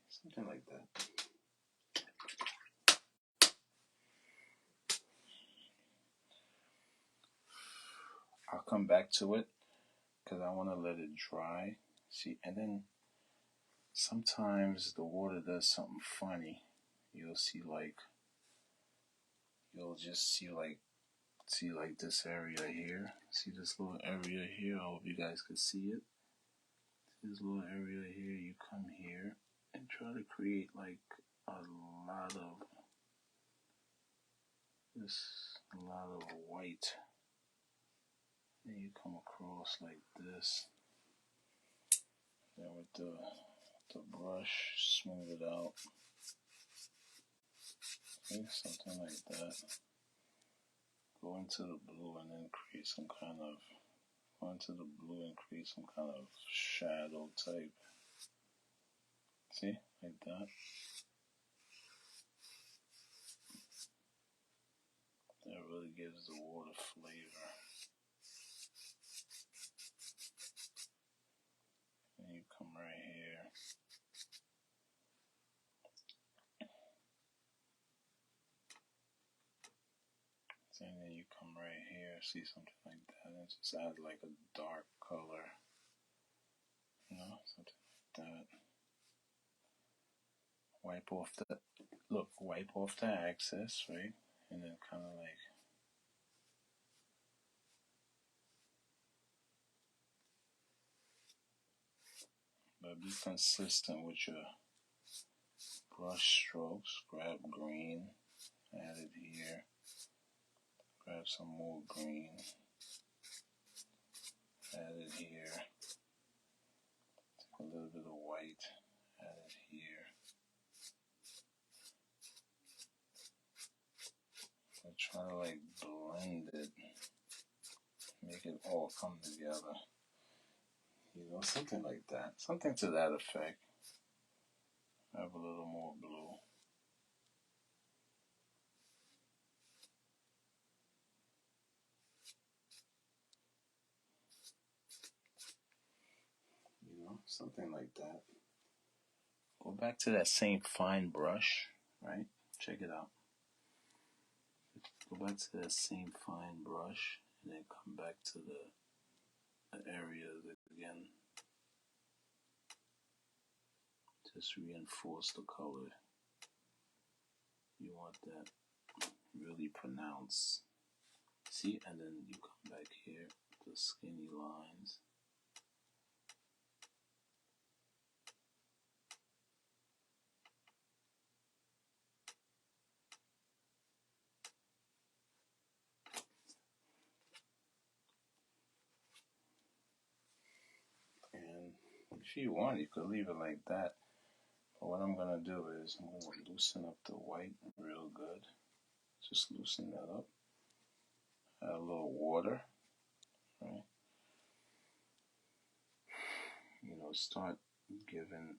Something like that. I'll come back to it because I want to let it dry. See, and then sometimes the water does something funny. You'll see like, you'll just see like this area here. See this little area here? I hope you guys can see it. This little area here, you come here and try to create like a lot of white. Then you come across like this. Then with the brush, smooth it out. Okay, something like that. Go into the blue and then create some kind of, go into the blue and create some kind of shadow type. See, like that. That really gives the water flavor. And you come right here. And then you come right here, see something like that, and just add like a dark color. You know, something like that. Wipe off the excess, right? And then kind of like, but be consistent with your brush strokes. Grab green, add it here. Grab some more green, add it here. Take a little bit of white, add it here. And try to like blend it, make it all come together. You know, something like that. Something to that effect. Have a little more blue. You know, something like that. Go back to that same fine brush, right? Check it out. Go back to that same fine brush and then come back to the areas again. Just reinforce the color. You want that really pronounced. See, and then you come back here, the skinny lines. And if you want, you could leave it like that. But what I'm going to do is I'm going to loosen up the white real good. Just loosen that up. Add a little water, right? You know, start giving,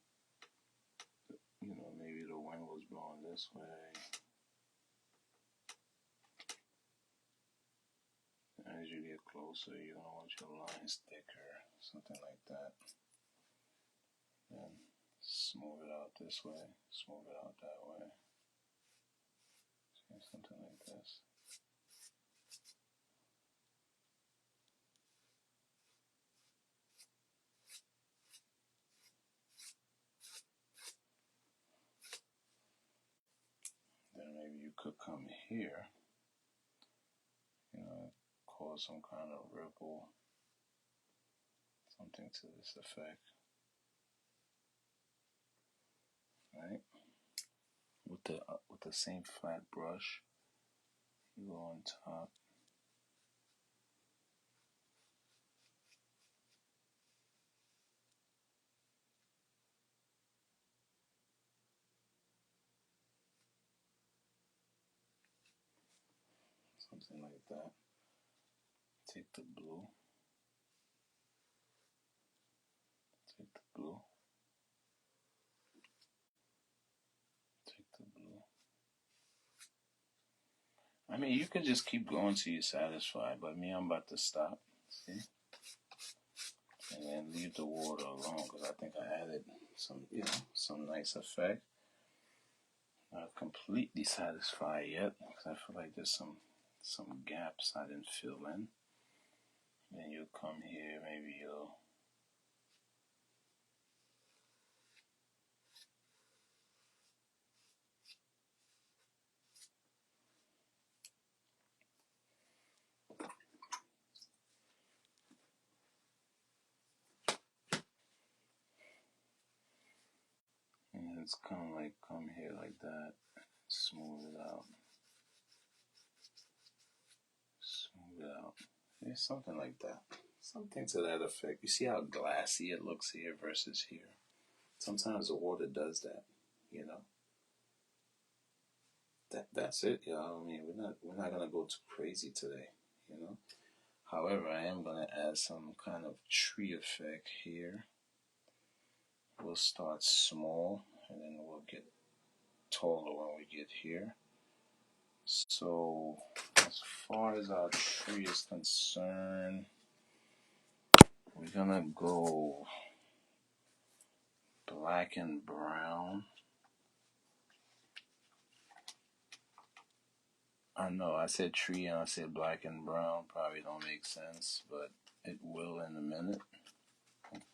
you know, maybe the wind was blowing this way. As you get closer, you're going to want your lines thicker, something like that. Then smooth it out this way, smooth it out that way. See, something like this. Then maybe you could come here, you know, cause some kind of ripple. Something to this effect. Right? With the same flat brush, you go on top. Something like that. Take the blue. Take the blue. Take the blue. I mean, you can just keep going till you're satisfied, but me, I'm about to stop. See? And then leave the water alone because I think I added some, some nice effect. Not completely satisfied yet because I feel like there's some gaps I didn't fill in. Then you'll come here, maybe you'll and it's kind of like come here like that, smooth it out, smooth it out. Yeah, something like that, something to that effect. You see how glassy it looks here versus here. Sometimes the water does that, you know. That's it, y'all. I mean, we're not gonna go too crazy today, you know. However, I am gonna add some kind of tree effect here. We'll start small and then we'll get taller when we get here. So, as far as our tree is concerned, we're gonna go black and brown. I know I said tree and I said black and brown. Probably don't make sense, but it will in a minute.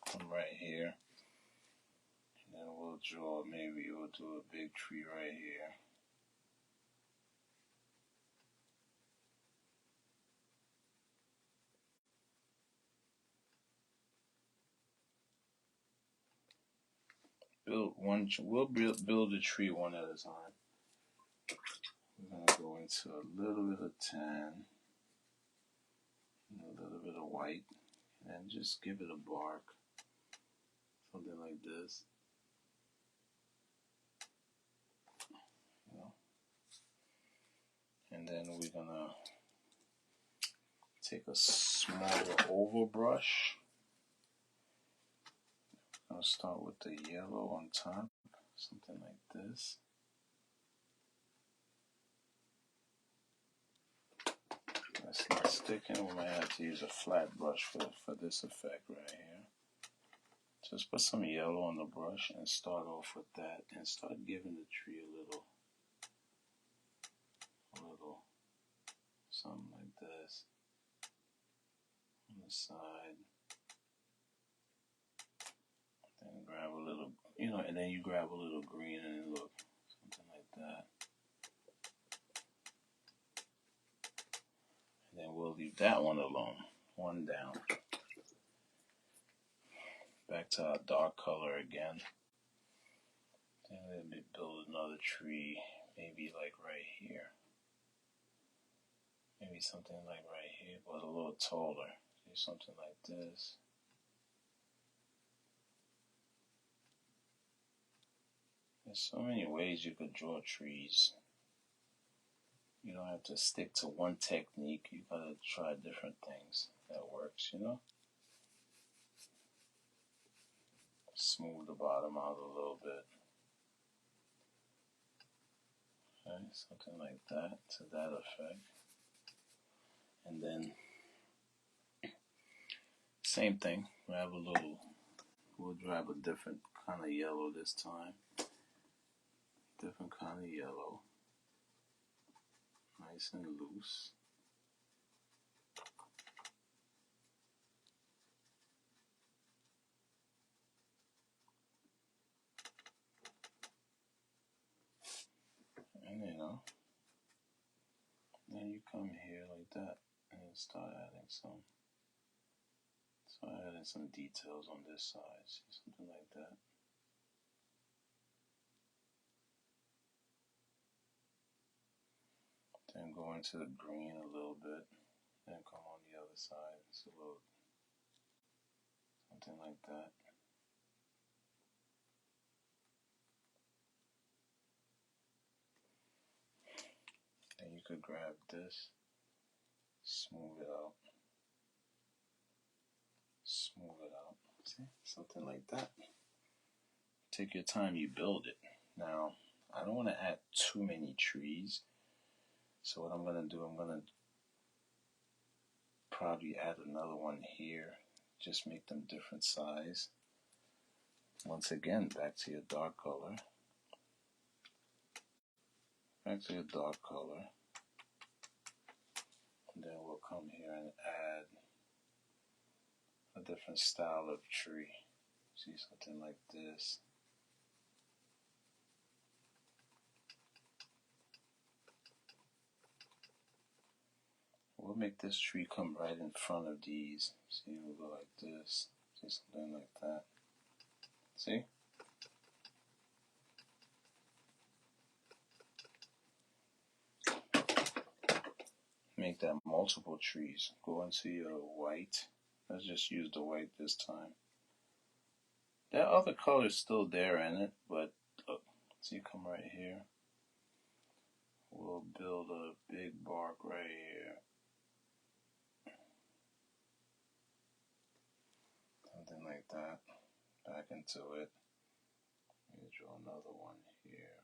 Come right here. And then we'll draw, maybe we'll do a big tree right here. We'll build a tree one at a time. We're gonna go into a little bit of tan, a little bit of white, and just give it a bark, something like this. You know? And then we're gonna take a smaller oval brush. I'm gonna start with the yellow on top, something like this. That's not sticking. We might have to use a flat brush for this effect right here. Just put some yellow on the brush and start off with that and start giving the tree a little something like this on the side. Then grab a little, and then you grab a little green and look, something like that. And then we'll leave that one alone, one down. Back to our dark color again. Then let me build another tree, maybe like right here. Maybe something like right here, but a little taller. Do something like this. There's so many ways you could draw trees. You don't have to stick to one technique. You gotta try different things that works, Smooth the bottom out a little bit. Okay, something like that, to that effect. And then, same thing. We'll grab a different kind of yellow this time. Different kind of yellow. Nice and loose. And then you come here like that and start adding some So I added some details on this side, see, something like that. Then go into the green a little bit, then come on the other side. It's a little, something like that. And you could grab this, smooth it out, see, something like that. Take your time, you build it. Now, I don't want to add too many trees, so what I'm going to do, I'm going to probably add another one here, just make them different size. Once again, back to your dark color. Back to your dark color. And then we'll come here and add a different style of tree. See, something like this. We'll make this tree come right in front of these. See, we'll go like this. See, something like that. See? Make that multiple trees. Go into your white. Let's just use the white this time. That other color is still there in it, but look, see, come right here. We'll build a big bark right here. Something like that. Back into it. Maybe draw another one here.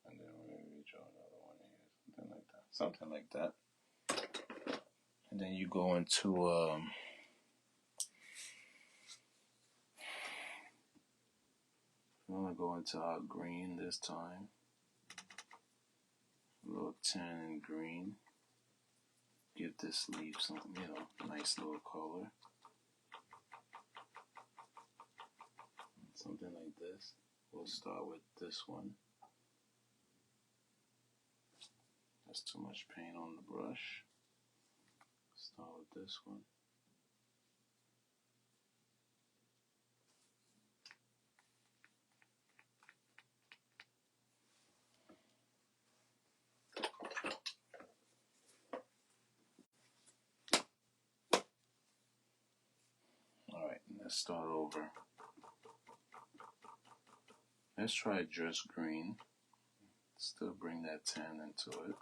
And then maybe draw another one here. Something like that. Something like that. And then you go into I'm gonna go into our green this time. A little tan and green. Give this leaf some, nice little color. Something like this. We'll start with this one. That's too much paint on the brush. Start with this one. Alright, let's start over. Let's try just green. Still bring that tan into it.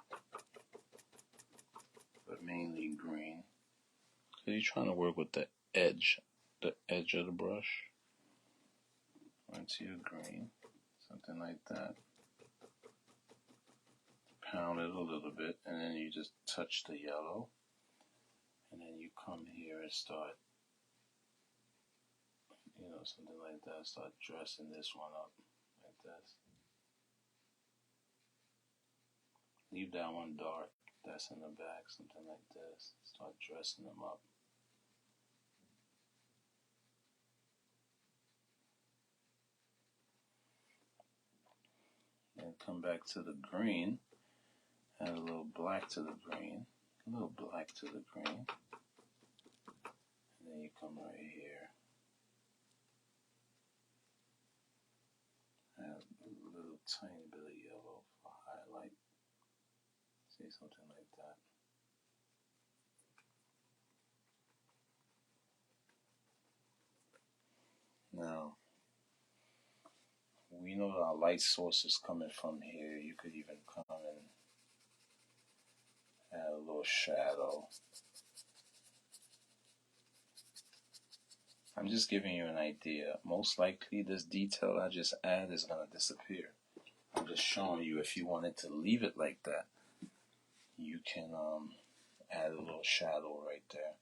But mainly green. So you're trying to work with the edge of the brush. Onto your green. Something like that. Pound it a little bit, and then you just touch the yellow. And then you come here and start, something like that. Start dressing this one up like this. Leave that one dark. That's in the back, something like this. Start dressing them up. And come back to the green. Add a little black to the green. A little black to the green. And then you come right here. Add a little tiny bit of yellow for highlight. See, something like that. Now, we know that our light source is coming from here. You could even come and add a little shadow. I'm just giving you an idea. Most likely this detail I just add is going to disappear. I'm just showing you if you wanted to leave it like that, you can add a little shadow right there.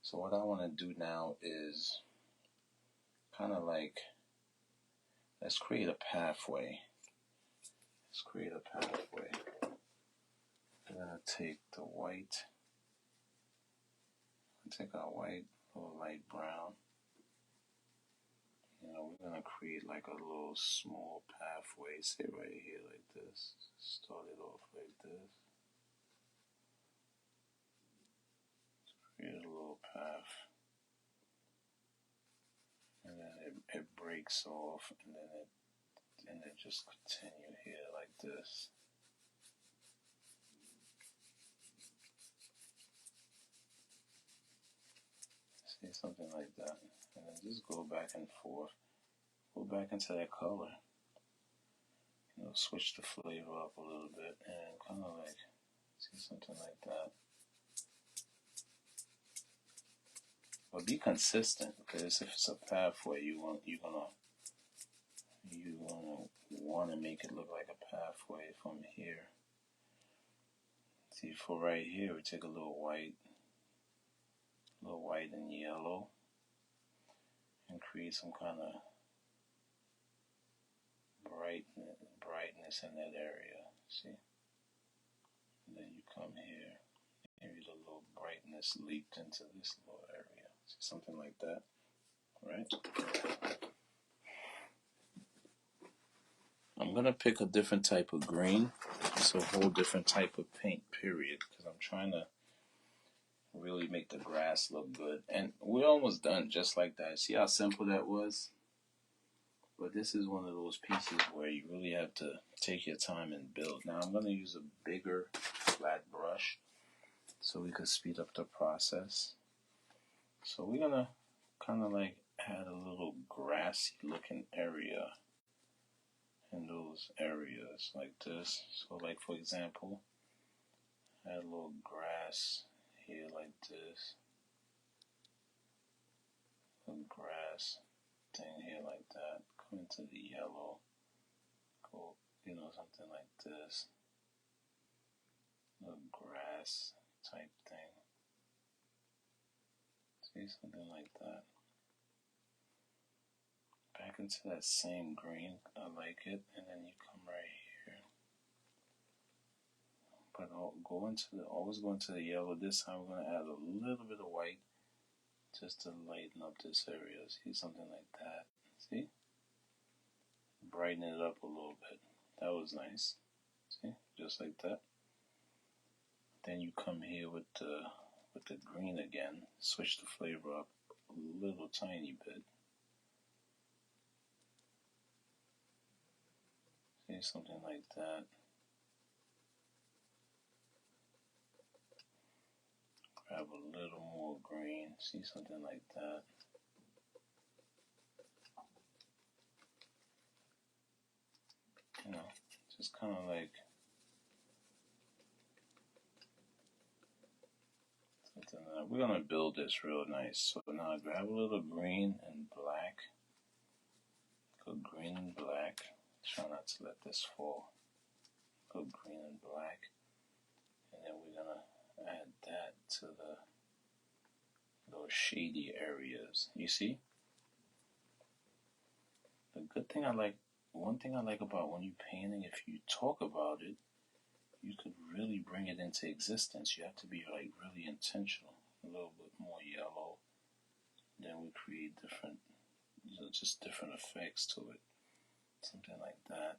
So what I want to do now is kind of like, let's create a pathway. Let's create a pathway. I'm going to take the white, take our white, a little light brown. We're going to create like a little small pathway, say right here like this. Start it off like this. Create a little it breaks off, and then it just continue here like this. See, something like that, and then just go back and forth. Go back into that color. Switch the flavor up a little bit, and kind of like see something like that. But be consistent, because if it's a pathway, you're gonna want to make it look like a pathway from here. See, for right here, we take a little white and yellow, and create some kind of brightness in that area. See, and then you come here, maybe the little brightness leaked into this little area. See, something like that, right? I'm gonna pick a different type of green. It's a whole different type of paint, period, because I'm trying to really make the grass look good. And we're almost done, just like that. See how simple that was? But this is one of those pieces where you really have to take your time and build. Now I'm going to use a bigger flat brush so we could speed up the process. So we're going to kind of like add a little grassy looking area in those areas like this. So like, for example, add a little grass here like this. A grass thing here like that. Come into the yellow. Go, something like this. A grass type thing. See, something like that. Back into that same green. I like it. And then you come right here. But always go into the yellow. This time we're going to add a little bit of white just to lighten up this area. See, something like that. See? Brighten it up a little bit. That was nice. See? Just like that. Then you come here with the green again. Switch the flavor up a little tiny bit. See, something like that. Grab a little more green. See, something like that. Just kind of like something like, we're gonna build this real nice. So now I grab a little green and black. Go green and black. Try not to let this fall. Go green and black. And then we're gonna add that to those shady areas. You see? One thing I like about when you're painting, if you talk about it, you could really bring it into existence. You have to be like really intentional. A little bit more yellow. Then we create different, just different effects to it. Something like that.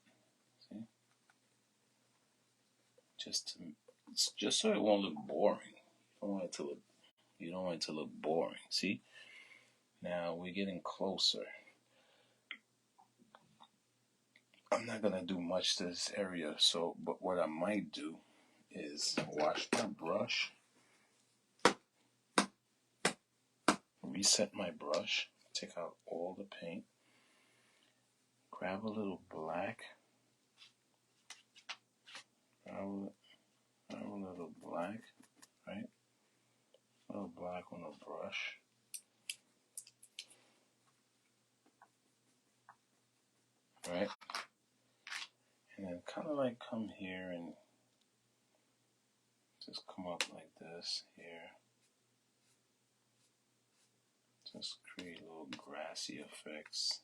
See? Just so it won't look boring. You don't want it to look boring. See? Now we're getting closer. I'm not gonna do much to this area, but what I might do is wash my brush, reset my brush, take out all the paint, grab a little black, right? A little black on the brush. Right? And then kind of like come here and just come up like this here. Just create little grassy effects.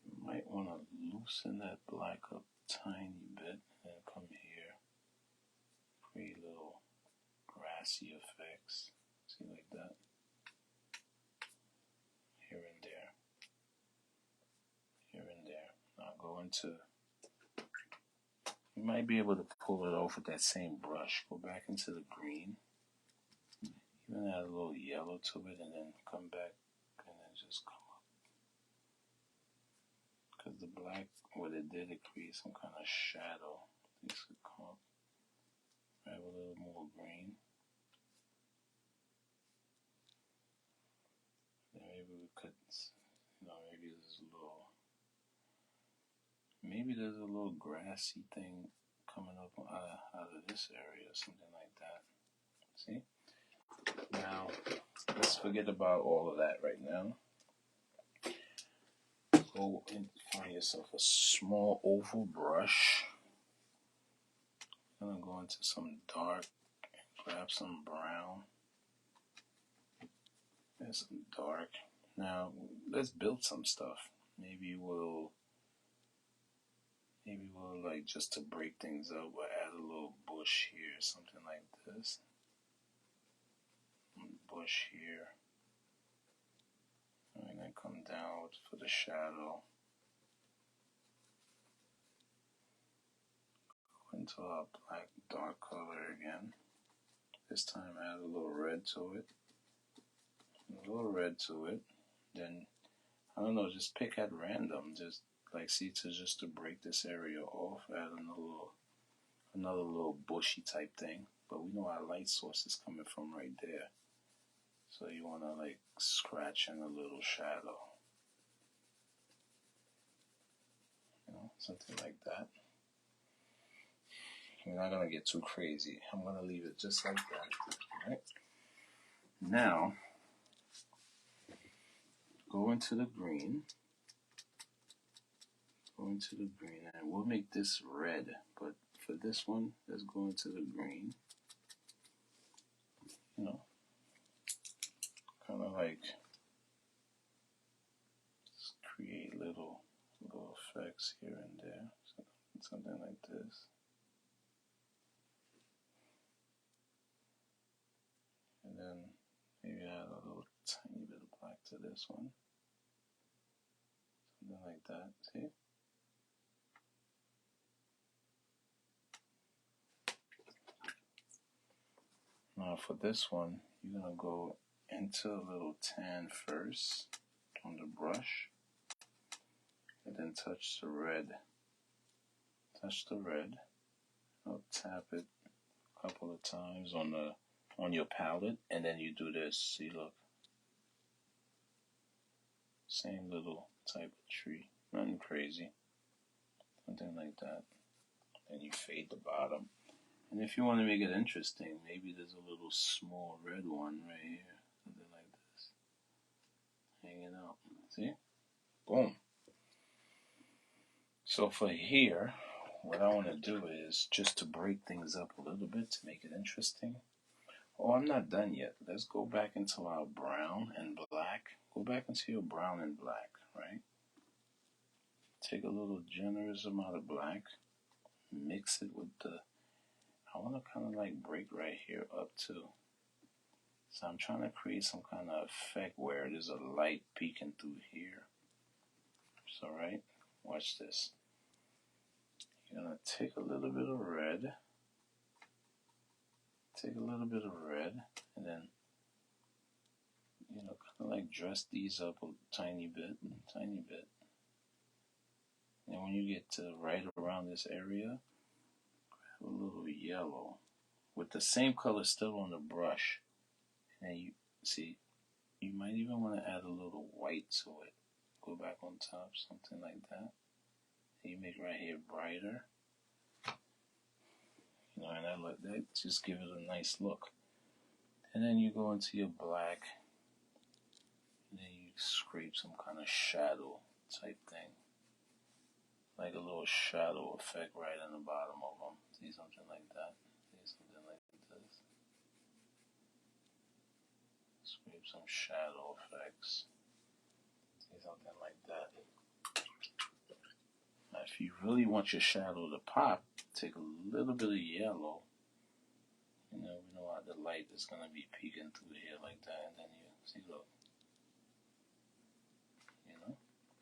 You might want to loosen that black up tiny bit and come here. Create little grassy effects. See, like that. Here and there. Here and there. Now go into, you might be able to pull it off with that same brush. Go back into the green. Even add a little yellow to it and then come back and then just come up. Because the black, what it did, it created some kind of shadow. These could come up, have a little more green. Then maybe we could, maybe there's a little grassy thing coming up out of this area, something like that. See? Now, let's forget about all of that right now. Go and find yourself a small oval brush. I'm gonna go into some dark, grab some brown. And some dark. Now, let's build some stuff. Maybe we'll like, just to break things up, we'll add a little bush here, something like this. Bush here. And then come down for the shadow. Go into our black dark color again. This time add a little red to it. A little red to it. Then, I don't know, just pick at random. Just like, see, just to break this area off, add another little bushy type thing. But we know our light source is coming from right there. So you want to like scratch in a little shadow. Something like that. We're not going to get too crazy. I'm going to leave it just like that. Right? Now, go into the green. Go into the green. And we'll make this red. But for this one, let's go into the green. Kind of like create little effects here and there. Something like this. And then maybe add a little tiny bit of black to this one. Something like that, see? Now for this one, you're going to go into a little tan first on the brush. And then touch the red. Touch the red. I'll tap it a couple of times on your palette, and then you do this. See, look. Same little type of tree. Nothing crazy. Something like that. And you fade the bottom. And if you want to make it interesting, maybe there's a little small red one right here. Something like this. Hanging out. See? Boom. So for here, what I want to do is just to break things up a little bit to make it interesting. Oh, I'm not done yet. Let's go back into our brown and black. Go back into your brown and black, right? Take a little generous amount of black. Mix it with I want to kind of like break right here up too. So I'm trying to create some kind of effect where there's a light peeking through here. So, right? Watch this. You're going to take a little bit of red. Take a little bit of red. And then, kind of like dress these up a tiny bit. And when you get to right around this area, grab a little yellow with the same color still on the brush. And you see, you might even want to add a little white to it. Go back on top, something like that. And you make right here brighter. And that just give it a nice look. And then you go into your black, and then you scrape some kind of shadow type thing. Like a little shadow effect right in the bottom of them. See, something like that. See, something like this. Scrape some shadow effects. See, something like that. Now, if you really want your shadow to pop, take a little bit of yellow. We know how the light is going to be peeking through here like that. And then you see, look.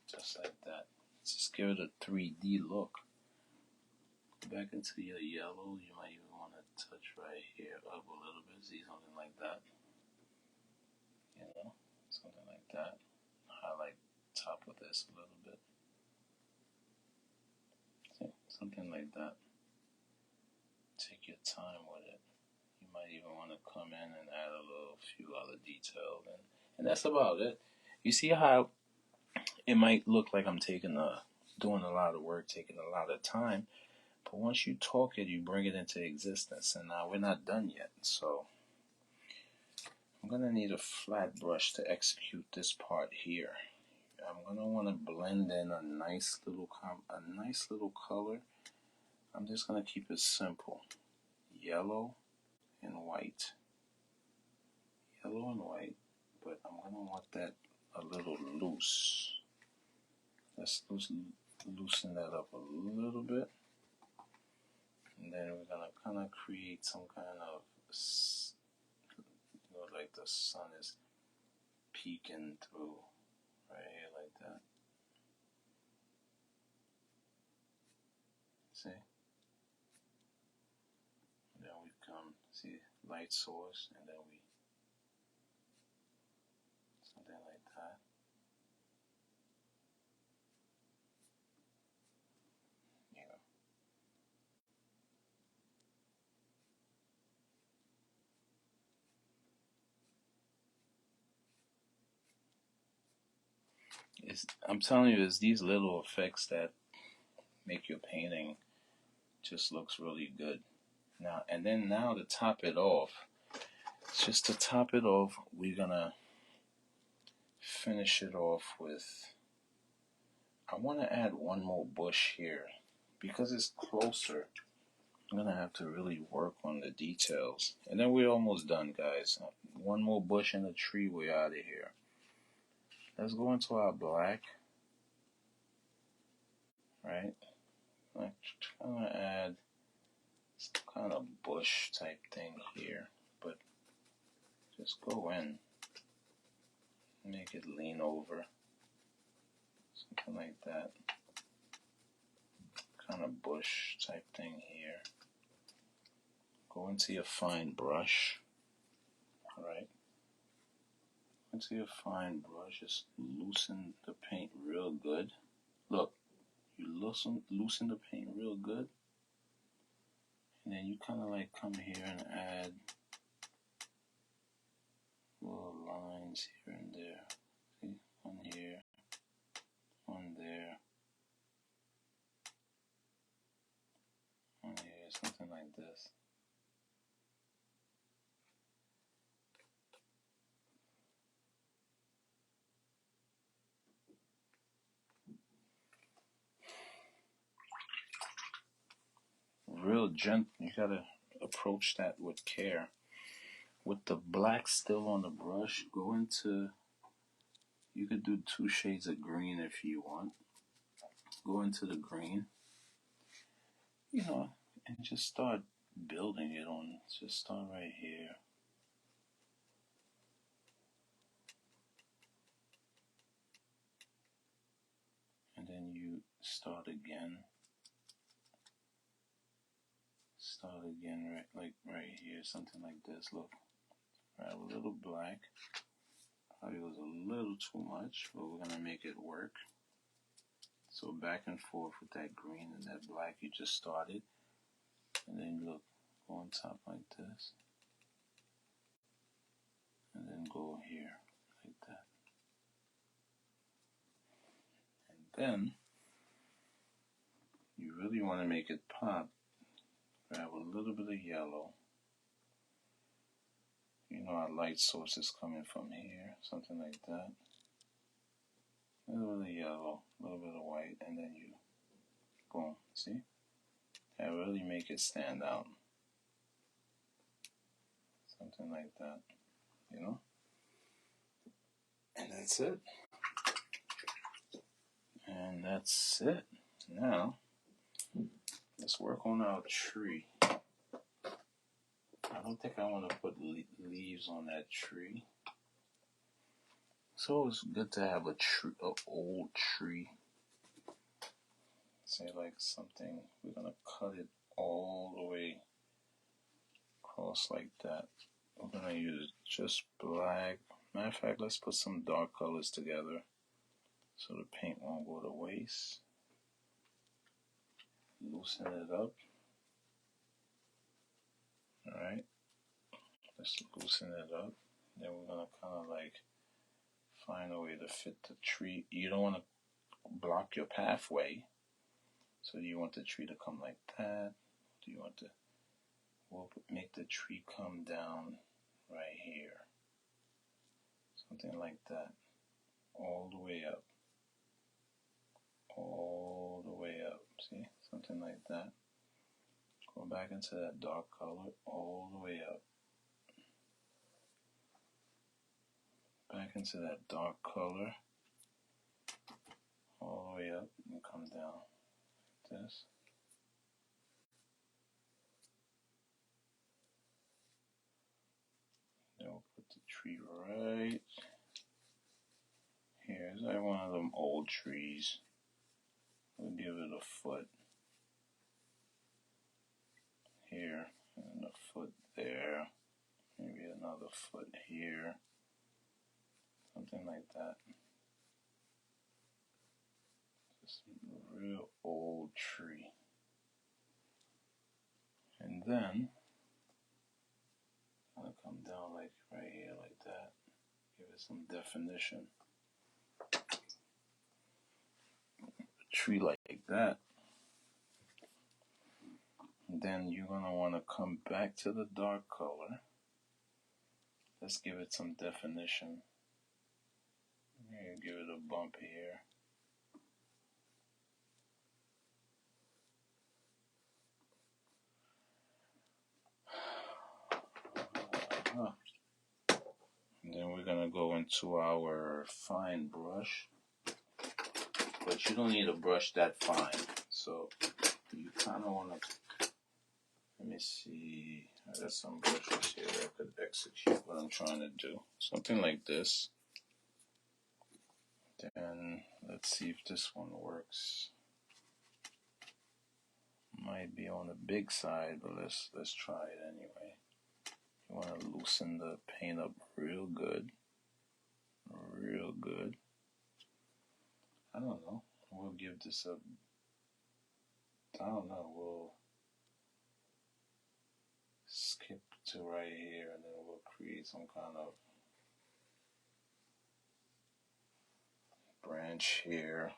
Just like that. Just give it a 3D look. Back into your yellow, you might even want to touch right here up a little bit. See, something like that. Something like that. Highlight top of this a little bit. Something like that. Take your time with it. You might even want to come in and add a little few other details, and that's about it. You see how it might look like I'm doing a lot of work, taking a lot of time, but once you talk it, you bring it into existence. And now we're not done yet, so I'm gonna need a flat brush to execute this part here. I'm gonna want to blend in a nice little color. I'm just gonna keep it simple: yellow and white, yellow and white. But I'm gonna want that a little loose. Let's loosen that up a little bit, and then we're gonna kind of create some kind of, like the sun is peeking through right here, like that. See? And then we come, see, light source, and then we, something like that. Yeah. I'm telling you, it's these little effects that make your painting just looks really good. Now to top it off, we're gonna finish it off with, I want to add one more bush here because it's closer. I'm gonna have to really work on the details, and then we're almost done, guys. One more bush in the tree, we're out of here. Let's go into our black, right? I'm trying to add some kind of bush type thing here, but just go in, make it lean over, something like that. Kind of bush type thing here. Go into your fine brush, right? Into your fine brush, just loosen the paint real good. Look, you loosen the paint real good, and then you kind of like come here and add little lines here and there. See, one here, one there, one here, something like this. Real gentle. You gotta approach that with care. With the black still on the brush, go into, you could do 2 shades of green if you want. Go into the green, and just start building it on. Just start right here. And then you start again. Start again right here, something like this. Look, I have a little black. Probably was a little too much, but we're gonna make it work. So back and forth with that green and that black you just started, and then look, go on top like this, and then go here like that, and then you really want to make it pop. Grab a little bit of yellow. Our light source is coming from here, something like that. A little bit of yellow, a little bit of white, and then you, boom, see? That really make it stand out. Something like that, And that's it. And that's it. Now, let's work on our tree. I don't think I want to put leaves on that tree. So it's good to have an old tree. Say like something, we're gonna cut it all the way across like that. We're gonna use just black. Matter of fact, let's put some dark colors together so the paint won't go to waste. loosen it up. Alright, let's loosen it up. Then we're gonna kind of like find a way to fit the tree. You don't want to block your pathway. So do you want the tree to come like that? Do you want to, we'll make the tree come down right here. Something like that. All the way up. All the way up. See? Something like that. Go back into that dark color. All the way up. Back into that dark color. All the way up and come down like this. Then we'll put the tree right here. It's like one of them old trees. We'll give it a foot here and a foot there. Maybe another foot here. Something like that. Just a real old tree. And then I'm gonna come down like right here like that. Give it some definition. A tree like that. And then you're gonna wanna come back to the dark color. Let's give it some definition. Give it a bump here. And then we're gonna go into our fine brush. But you don't need a brush that fine. So you kinda wanna, let me see. I got some brushes here that could execute what I'm trying to do. Something like this. Then let's see if this one works. Might be on the big side, but let's try it anyway. You want to loosen the paint up real good. Real good. I don't know. We'll give this a, I don't know, we'll skip to right here and then we'll create some kind of branch here.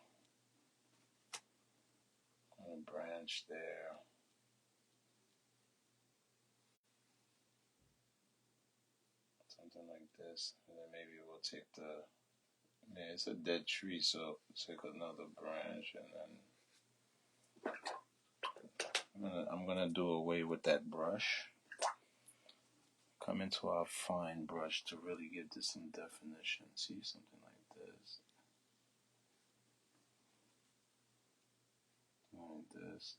And a branch there. Something like this. And then maybe we'll take the, yeah, it's a dead tree, so take another branch and then I'm gonna do away with that brush. Come into our fine brush to really give this some definition. See, something like this. Like this.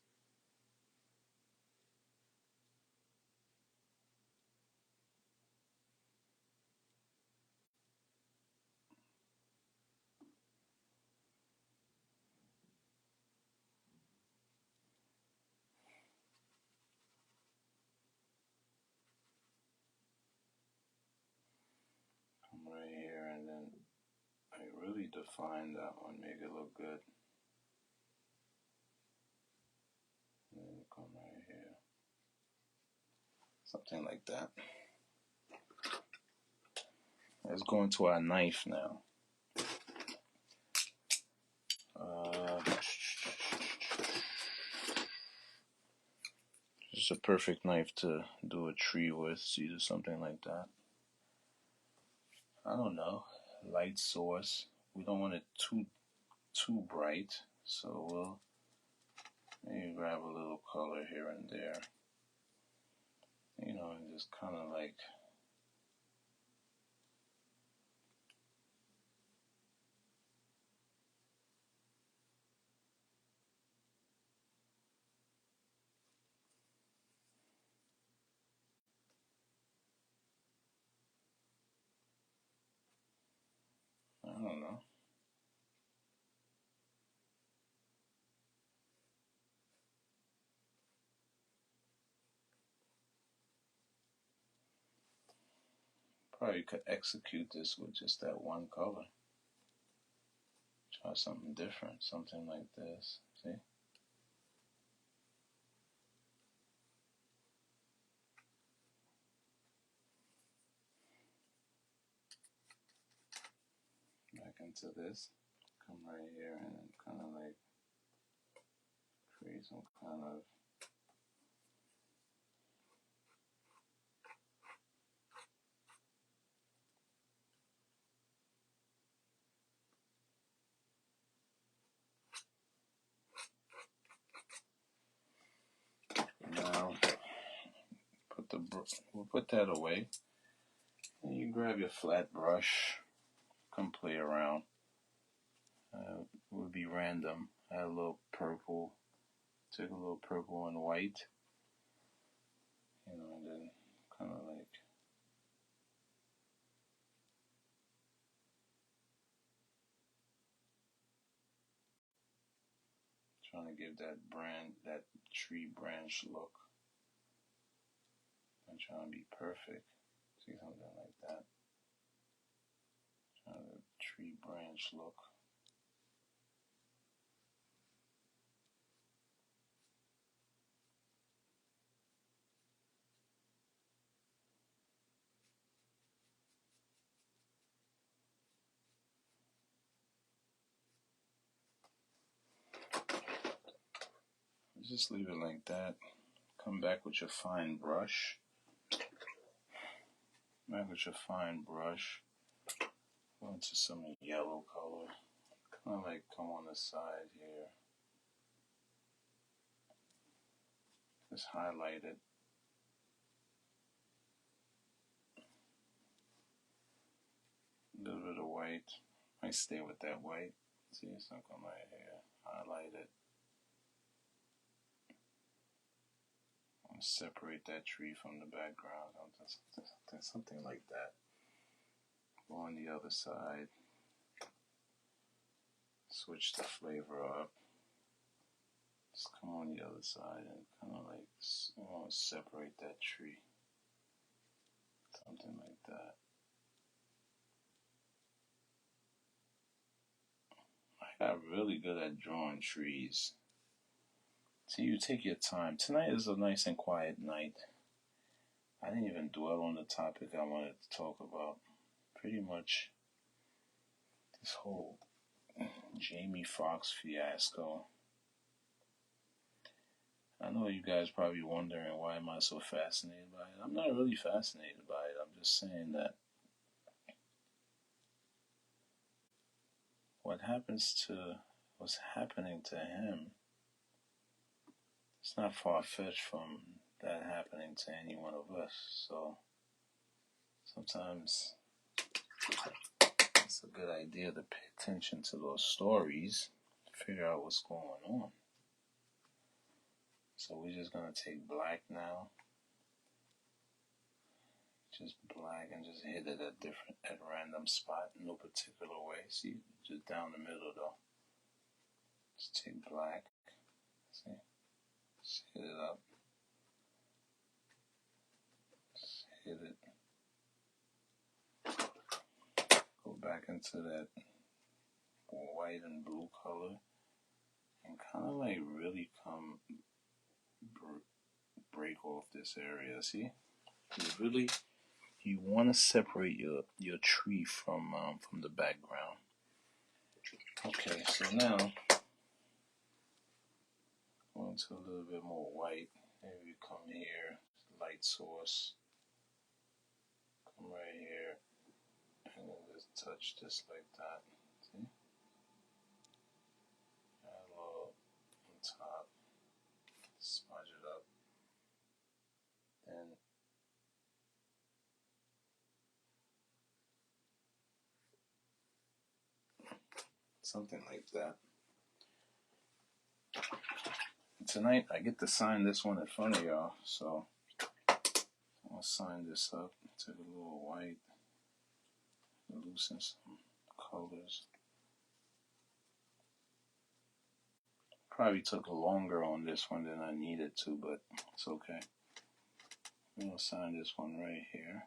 Come right here and then I really define that one, make it look good. And then come right here. Something like that. Let's go into our knife now. It's a perfect knife to do a tree with, see, or something like that. I don't know, light source. We don't want it too bright, so we'll maybe grab a little color here and there. You know, and just kind of like, I don't know. Probably could execute this with just that one color. Try something different, something like this. See? into this, come right here and kind of like create some kind of now we'll put that away. And you grab your flat brush, come play around. Would be random. Add a little purple. Take a little purple and white, and then kind of like trying to give that tree branch look. I'm trying to be perfect. See something like that. Trying to tree branch look. Just leave it like that. Come back with your fine brush. Go into some yellow color. Kind of like come on the side here. Just highlight it. A little bit of white. Might stay with that white. See something right here. Highlight it. Separate that tree from the background. Something like that. Go on the other side. Switch the flavor up. Just come on the other side and kind of like separate that tree. Something like that. I got really good at drawing trees. So you take your time. Tonight is a nice and quiet night. I didn't even dwell on the topic I wanted to talk about. Pretty much this whole Jamie Foxx fiasco. I know you guys probably wondering why am I so fascinated by it. I'm not really fascinated by it. I'm just saying that what's happening to him, it's not far-fetched from that happening to any one of us. So sometimes it's a good idea to pay attention to those stories, figure out what's going on. So we're just gonna take black now. Just black and just hit it at random spot, no particular way. See, just down the middle though. Just take black. See, just hit it up. Just hit it. Go back into that white and blue color, and kind of like really come break off this area. See, you want to separate your tree from the background. Okay, so now go into a little bit more white. Maybe come here, light source. Come right here, and then just touch this like that. See? Add a little on top. Smudge it up. Then something like that. Tonight I get to sign this one in front of y'all, so I'll sign this up. Take a little white, loosen some colors. Probably took longer on this one than I needed to, but it's okay. I'm gonna sign this one right here.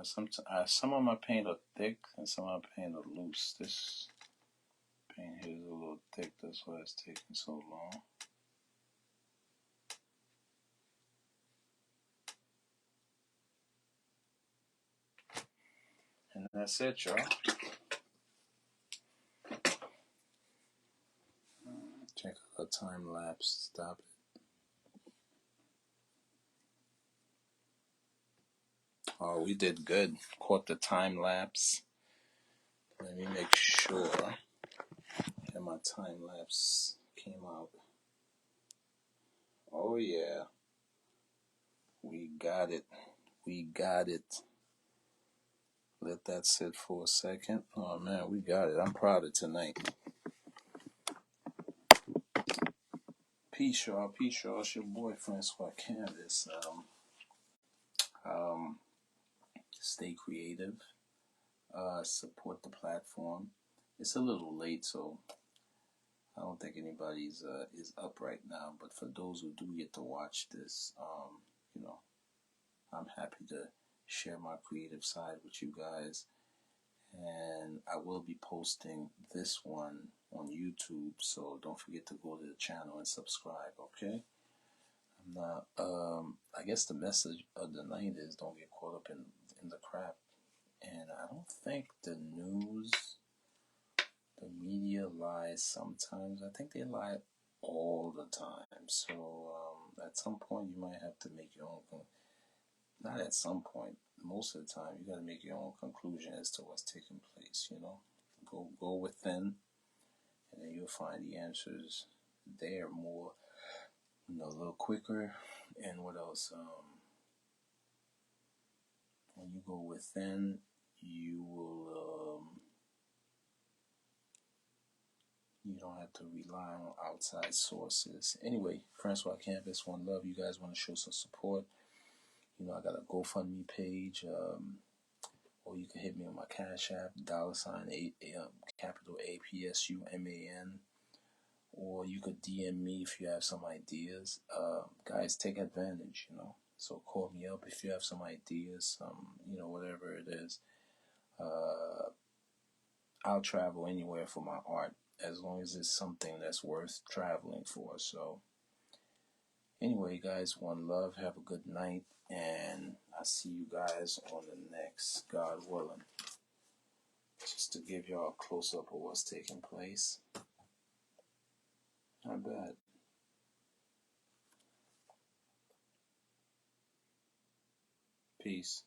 Some of my paint are thick and some of my paint are loose. This paint here is a little thick. That's why it's taking so long. And that's it, y'all. Check out the time lapse. Stop it. Oh, we did good. Caught the time lapse. Let me make sure that my time lapse came out. Oh, yeah. We got it. We got it. Let that sit for a second. Oh, man, we got it. I'm proud of tonight. Peace, y'all. Peace, y'all. It's your boy, Francois Canvas. Stay creative. Support the platform. It's a little late, so I don't think anybody's is up right now. But for those who do get to watch this, you know, I'm happy to share my creative side with you guys. And I will be posting this one on YouTube, so don't forget to go to the channel and subscribe, okay? I'm not, I guess the message of the night is don't get caught up in the crap. And I don't think the news, the media lies sometimes. I think they lie all the time. So at some point you might have to make your own, not at some point, most of the time you got to make your own conclusion as to what's taking place, you know. Go within, and then you'll find the answers there more, you know, a little quicker. And what else? When you go within, you will you don't have to rely on outside sources. Anyway, Francois Canvas, one love. You guys want to show some support? You know, I got a GoFundMe page, or you can hit me on my Cash App, capital APSUMAN, or you could DM me if you have some ideas. Guys, take advantage, you know. So call me up if you have some ideas, you know, whatever it is. I'll travel anywhere for my art as long as it's something that's worth traveling for. So anyway, guys, one love. Have a good night, and I'll see you guys on the next, God willing. Just to give y'all a close up of what's taking place. Not bad. Peace.